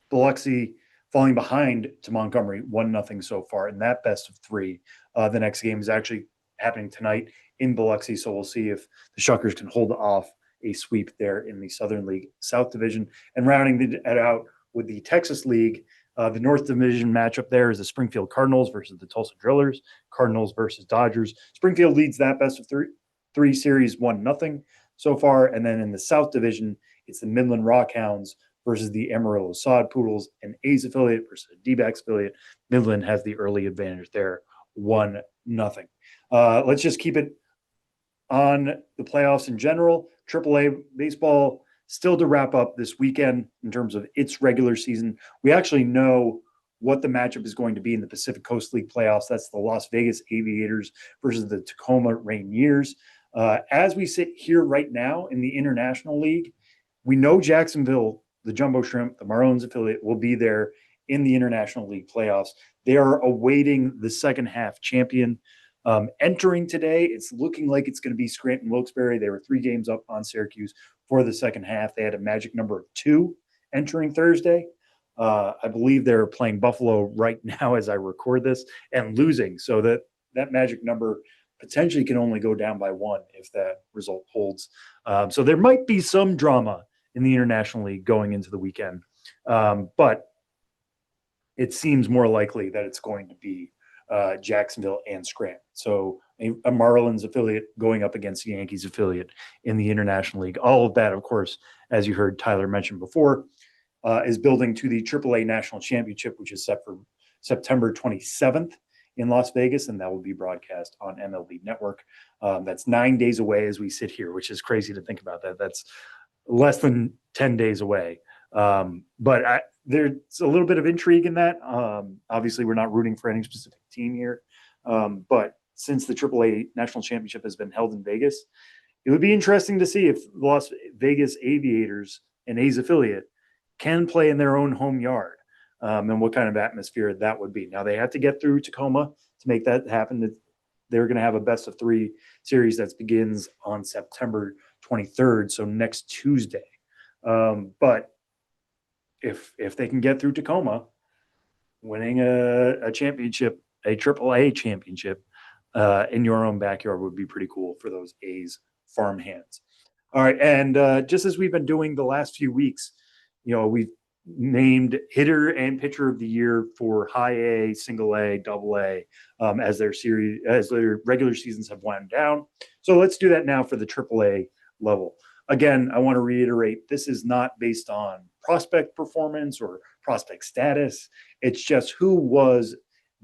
S3: Biloxi falling behind to Montgomery 1-0 so far in that best-of-3. The next game is actually happening tonight in Biloxi, so we'll see if the Shuckers can hold off a sweep there in the Southern League South Division. And rounding it out with the Texas League, the North Division matchup there is the Springfield Cardinals versus the Tulsa Drillers. Cardinals versus Dodgers. Springfield leads that best-of-3 series 1-0 so far. And then in the South Division, it's the Midland Rockhounds versus the Amarillo Sod Poodles, an A's affiliate versus a D-backs affiliate. Midland has the early advantage there, 1-0. nothing. Let's just keep it on the playoffs in general. AAA baseball still to wrap up this weekend in terms of its regular season. We actually know what the matchup is going to be in the Pacific Coast League playoffs. That's the Las Vegas Aviators versus the Tacoma Rainiers. As we sit here right now in the International League, we know Jacksonville, the Jumbo Shrimp, the Marlins affiliate, will be there in the International League playoffs. They are awaiting the second half champion. Entering today, it's looking like it's going to be Scranton Wilkes-Barre. They were 3 games up on Syracuse for the second half. They had a magic number of 2 entering Thursday. I believe they're playing Buffalo right now as I record this and losing. So that magic number potentially can only go down by 1 if that result holds. So there might be some drama in the International League going into the weekend. But it seems more likely that it's going to be Jacksonville and Scranton. So a Marlins affiliate going up against the Yankees affiliate in the International League. All of that, of course, as you heard Tyler mention before, is building to the AAA National Championship, which is set for September 27th in Las Vegas, and that will be broadcast on MLB Network. That's 9 days away as we sit here, which is crazy to think about that. That's less than 10 days away. But there's a little bit of intrigue in that. Obviously, we're not rooting for any specific team here. But since the AAA National Championship has been held in Vegas, it would be interesting to see if Las Vegas Aviators, an A's affiliate, can play in their own home yard, and what kind of atmosphere that would be. Now, they have to get through Tacoma to make that happen. They're going to have a best-of-3 series that begins on September 23rd, so next Tuesday. But if they can get through Tacoma, winning a championship, a AAA championship in your own backyard would be pretty cool for those A's farm hands. All right, and just as we've been doing the last few weeks, we've named hitter and pitcher of the year for high A, single A, double A, as their regular seasons have wound down. So let's do that now for the AAA level. Again, I want to reiterate, this is not based on prospect performance or prospect status. It's just who was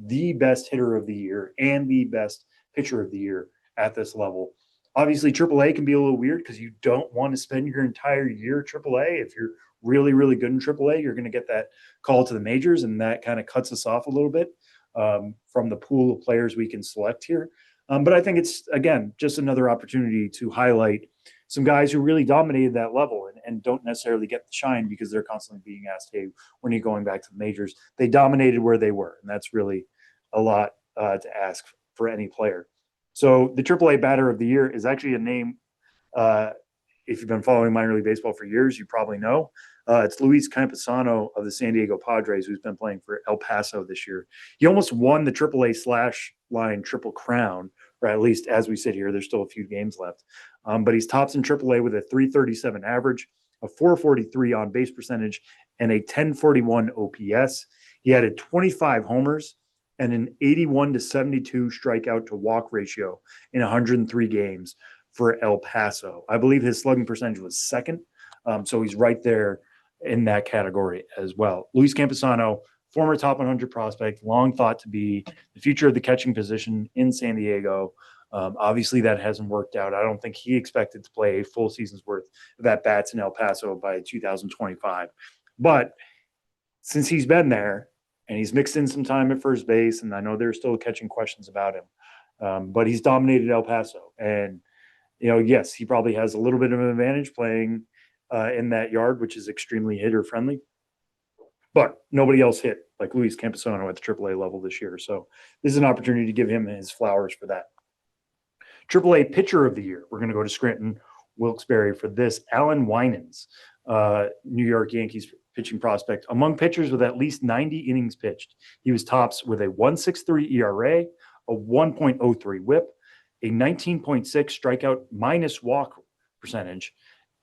S3: the best hitter of the year and the best pitcher of the year at this level. Obviously, AAA can be a little weird because you don't want to spend your entire year AAA. If you're really, really good in AAA, you're going to get that call to the majors, and that kind of cuts us off a little bit from the pool of players we can select here. But I think it's, again, just another opportunity to highlight some guys who really dominated that level and don't necessarily get the shine because they're constantly being asked, hey, when are you going back to the majors? They dominated where they were, and that's really a lot to ask for any player. So the AAA batter of the year is actually a name, if you've been following minor league baseball for years, you probably know. It's Luis Campusano of the San Diego Padres, who's been playing for El Paso this year. He almost won the AAA slash line Triple Crown, or at least as we sit here, there's still a few games left. But he's tops in AAA with a 337 average, a 443 on base percentage, and a 1041 OPS. He added 25 homers and an 81-72 strikeout to walk ratio in 103 games for El Paso. I believe his slugging percentage was second, so he's right there in that category as well. Luis Campusano, former top 100 prospect, long thought to be the future of the catching position in San Diego. Obviously, that hasn't worked out. I don't think he expected to play a full season's worth of at-bats in El Paso by 2025. But since he's been there, and he's mixed in some time at first base, and I know there's still catching questions about him, but he's dominated El Paso. And, yes, he probably has a little bit of an advantage playing in that yard, which is extremely hitter-friendly. But nobody else hit like Luis Campusano at the AAA level this year. So this is an opportunity to give him his flowers for that. AAA pitcher of the year, we're going to go to Scranton Wilkes-Barre for this. Alan Winans, New York Yankees pitching prospect. Among pitchers with at least 90 innings pitched, he was tops with a 1.63 ERA, a 1.03 whip, a 19.6 strikeout minus walk percentage,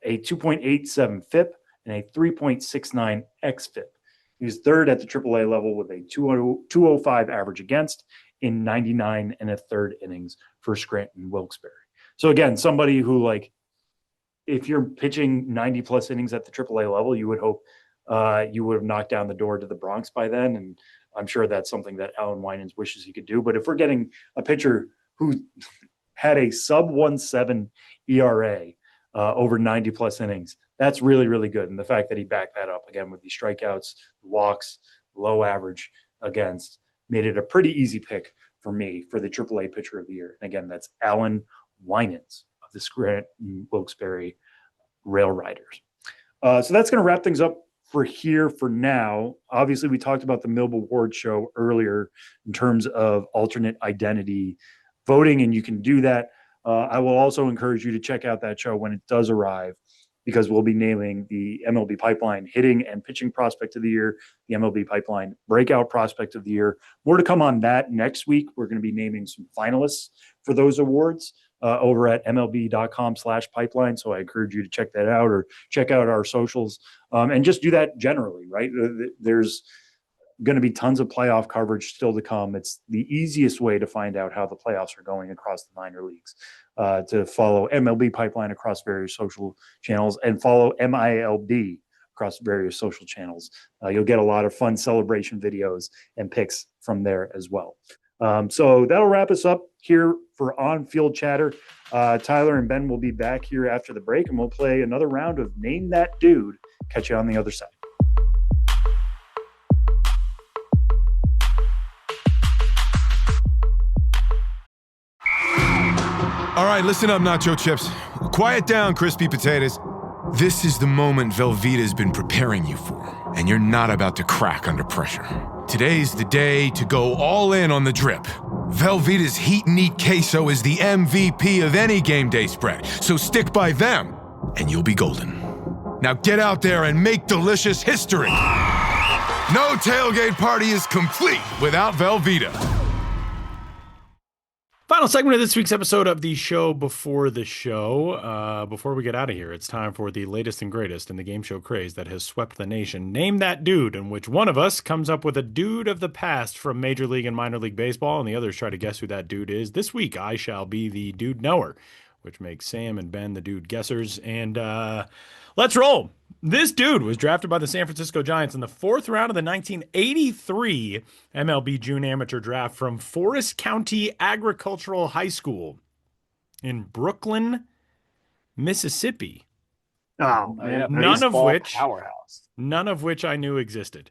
S3: a 2.87 FIP, and a 3.69 xFIP. He was third at the AAA level with a 205 average against in 99 and a third innings for Scranton Wilkes-Barre. So again, somebody who, if you're pitching 90 plus innings at the AAA level, you would hope you would have knocked down the door to the Bronx by then. And I'm sure that's something that Alan Winans wishes he could do. But if we're getting a pitcher who had a sub 1.7 ERA over 90 plus innings, that's really, really good. And the fact that he backed that up again with the strikeouts, walks, low average against, made it a pretty easy pick for me for the AAA pitcher of the year. And again, that's Alan Winans of the Scranton Wilkes-Barre Rail Riders. So that's going to wrap things up for here for now. Obviously, we talked about the Milb Award show earlier in terms of alternate identity voting, and you can do that. I will also encourage you to check out that show when it does arrive, because we'll be naming the MLB Pipeline hitting and pitching prospect of the year, the MLB Pipeline breakout prospect of the year. More to come on that next week. We're going to be naming some finalists for those awards over at mlb.com/pipeline. So I encourage you to check that out, or check out our socials, and just do that generally, right? There's going to be tons of playoff coverage still to come. It's the easiest way to find out how the playoffs are going across the minor leagues, to follow MLB Pipeline across various social channels and follow MILB across various social channels. You'll get a lot of fun celebration videos and pics from there as well. So that'll wrap us up here for On-Field Chatter. Tyler and Ben will be back here after the break, and we'll play another round of Name That Dude. Catch you on the other side.
S8: All right, listen up, nacho chips. Quiet down, crispy potatoes. This is the moment Velveeta's been preparing you for, and you're not about to crack under pressure. Today's the day to go all in on the drip. Velveeta's Heat and Eat Queso is the MVP of any game day spread, so stick by them, and you'll be golden. Now get out there and make delicious history. No tailgate party is complete without Velveeta.
S2: Final segment of this week's episode of the show before the show. Before we get out of here, it's time for the latest and greatest in the game show craze that has swept the nation. Name That Dude, in which one of us comes up with a dude of the past from Major League and Minor League Baseball, and the others try to guess who that dude is. This week, I shall be the dude knower, which makes Sam and Ben the dude guessers. And let's roll. This dude was drafted by the San Francisco Giants in the 4th round of the 1983 MLB June Amateur Draft from Forest County Agricultural High School in Brooklyn, Mississippi.
S3: Oh, man.
S2: None of which
S4: powerhouse.
S2: None of which I knew existed.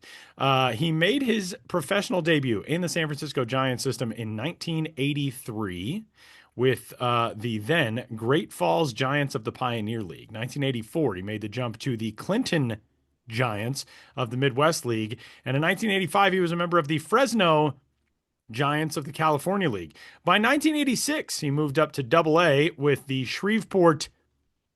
S2: He made his professional debut in the San Francisco Giants system in 1983. With the then Great Falls Giants of the Pioneer League. 1984, he made the jump to the Clinton Giants of the Midwest League. And in 1985, he was a member of the Fresno Giants of the California League. By 1986, he moved up to Double-A with the Shreveport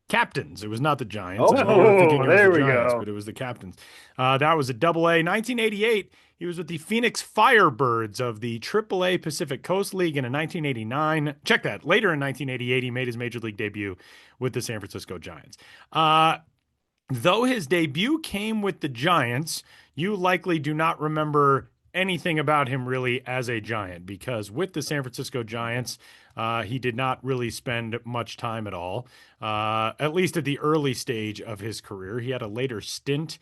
S2: Captains. It was not the Giants.
S3: Oh,
S2: I know you're thinking it was
S3: there
S2: the
S3: we
S2: Giants,
S3: go.
S2: but it was the Captains. That was a Double-A. 1988, he was with the Phoenix Firebirds of the AAA Pacific Coast League. And in 1989, check that, later in 1988, he made his Major League debut with the San Francisco Giants. Though his debut came with the Giants, you likely do not remember anything about him really as a Giant, because with the San Francisco Giants, he did not really spend much time at all, at least at the early stage of his career. He had a later stint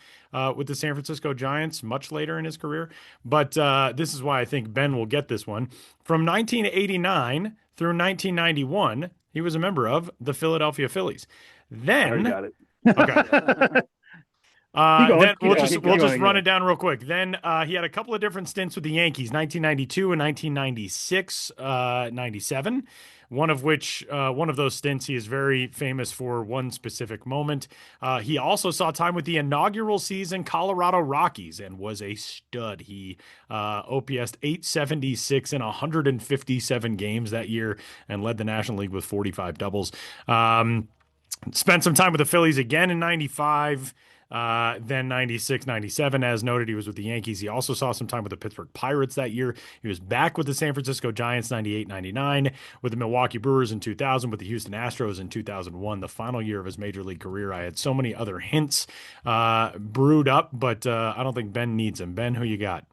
S2: with the San Francisco Giants, much later in his career. But this is why I think Ben will get this one. From 1989 through 1991, he was a member of the Philadelphia Phillies. Then,
S3: I got it.
S2: Okay. Then we'll just run it down real quick. Then he had a couple of different stints with the Yankees, 1992 and 1996, 97. One of those stints he is very famous for one specific moment. He also saw time with the inaugural season Colorado Rockies and was a stud. He OPS'd 876 in 157 games that year and led the National League with 45 doubles. Spent some time with the Phillies again in 95. Then 96, 97, as noted, he was with the Yankees. He also saw some time with the Pittsburgh Pirates that year. He was back with the San Francisco Giants 98, 99, with the Milwaukee Brewers in 2000, with the Houston Astros in 2001, the final year of his major league career. I had so many other hints brewed up, but I don't think Ben needs them. Ben, who you got?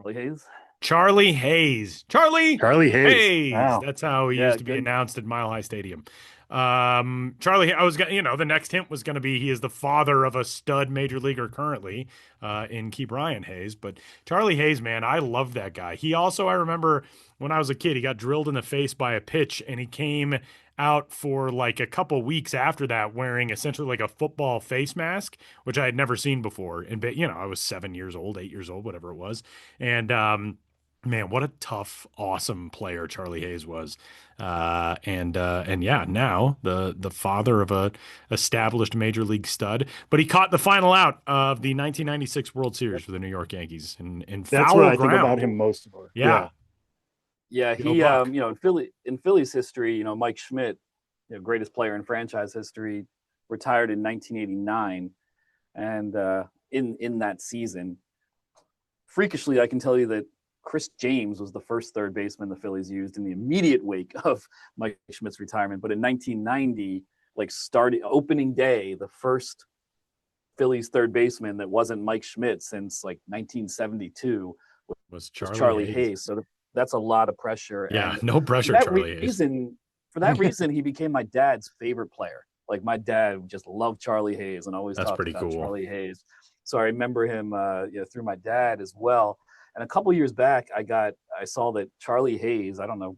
S4: Charlie Hayes.
S2: Charlie Hayes.
S3: Charlie Hayes. Wow.
S2: That's how he used to be announced at Mile High Stadium. Charlie, the next hint was going to be he is the father of a stud major leaguer currently in Key Brian Hayes. But Charlie Hayes, man, I love that guy. He also, I remember when I was a kid, he got drilled in the face by a pitch, and he came out for like a couple weeks after that wearing essentially like a football face mask, which I had never seen before. And, I was 8 years old, whatever it was. And, man, what a tough, awesome player Charlie Hayes was. And yeah, now the father of a established major league stud, but he caught the final out of the 1996 World Series for the New York Yankees in
S3: That's
S2: foul
S3: what I
S2: ground.
S3: think about him most of all.
S2: Yeah.
S4: Yeah, he in Phillies history, Mike Schmidt, greatest player in franchise history, retired in 1989, and in that season, freakishly, I can tell you that Chris James was the first third baseman the Phillies used in the immediate wake of Mike Schmidt's retirement. But in 1990, opening day, the first Phillies third baseman that wasn't Mike Schmidt since like 1972 was Charlie Hayes. So that's a lot of pressure.
S2: Yeah,
S4: and
S2: no pressure, Charlie Hayes.
S4: For that reason, he became my dad's favorite player. Like my dad just loved Charlie Hayes and always talked about cool. Charlie Hayes. So I remember him through my dad as well. And a couple years back, I saw that Charlie Hayes, I don't know.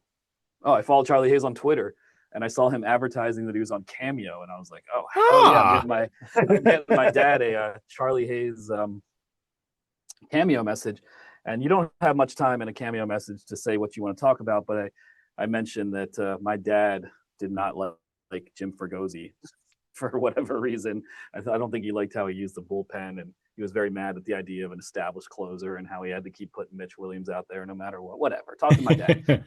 S4: Oh, I followed Charlie Hayes on Twitter, and I saw him advertising that he was on Cameo, and I was like, oh yeah, I'm getting my dad a Charlie Hayes Cameo message. And you don't have much time in a Cameo message to say what you want to talk about, but I mentioned that my dad did not like Jim Fregosi for whatever reason. I don't think he liked how he used the bullpen, and he was very mad at the idea of an established closer and how he had to keep putting Mitch Williams out there no matter what. Whatever. Talk to my dad.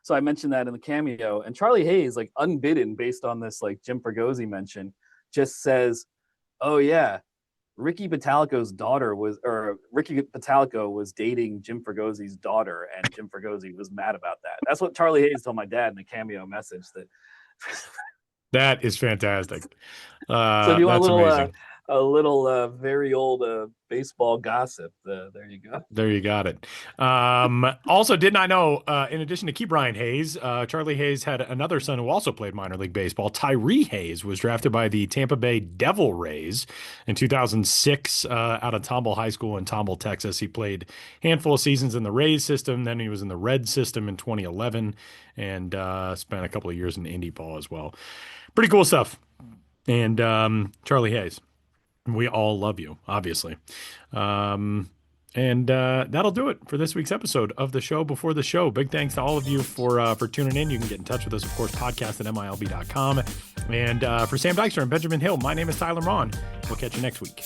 S4: So I mentioned that in the Cameo, and Charlie Hayes, like unbidden based on this like Jim Fregosi mention, just says, "Oh yeah, Ricky Pitalico was dating Jim Fergosi's daughter, and Jim Fregosi was mad about that." That's what Charlie Hayes told my dad in a Cameo message.
S2: That is fantastic.
S4: So if you want a little very old baseball gossip, there you go.
S2: There you got it. Also, did not know, in addition to Key Brian Hayes, Charlie Hayes had another son who also played minor league baseball. Tyree Hayes was drafted by the Tampa Bay Devil Rays in 2006 out of Tomball High School in Tomball, Texas. He played a handful of seasons in the Rays system. Then he was in the Red system in 2011 and spent a couple of years in Indy ball as well. Pretty cool stuff. And Charlie Hayes, we all love you, obviously. And that'll do it for this week's episode of the show before the show. Big thanks to all of you for tuning in. You can get in touch with us, of course, podcast@milb.com. And for Sam Dykstra and Benjamin Hill, my name is Tyler Maughan. We'll catch you next week.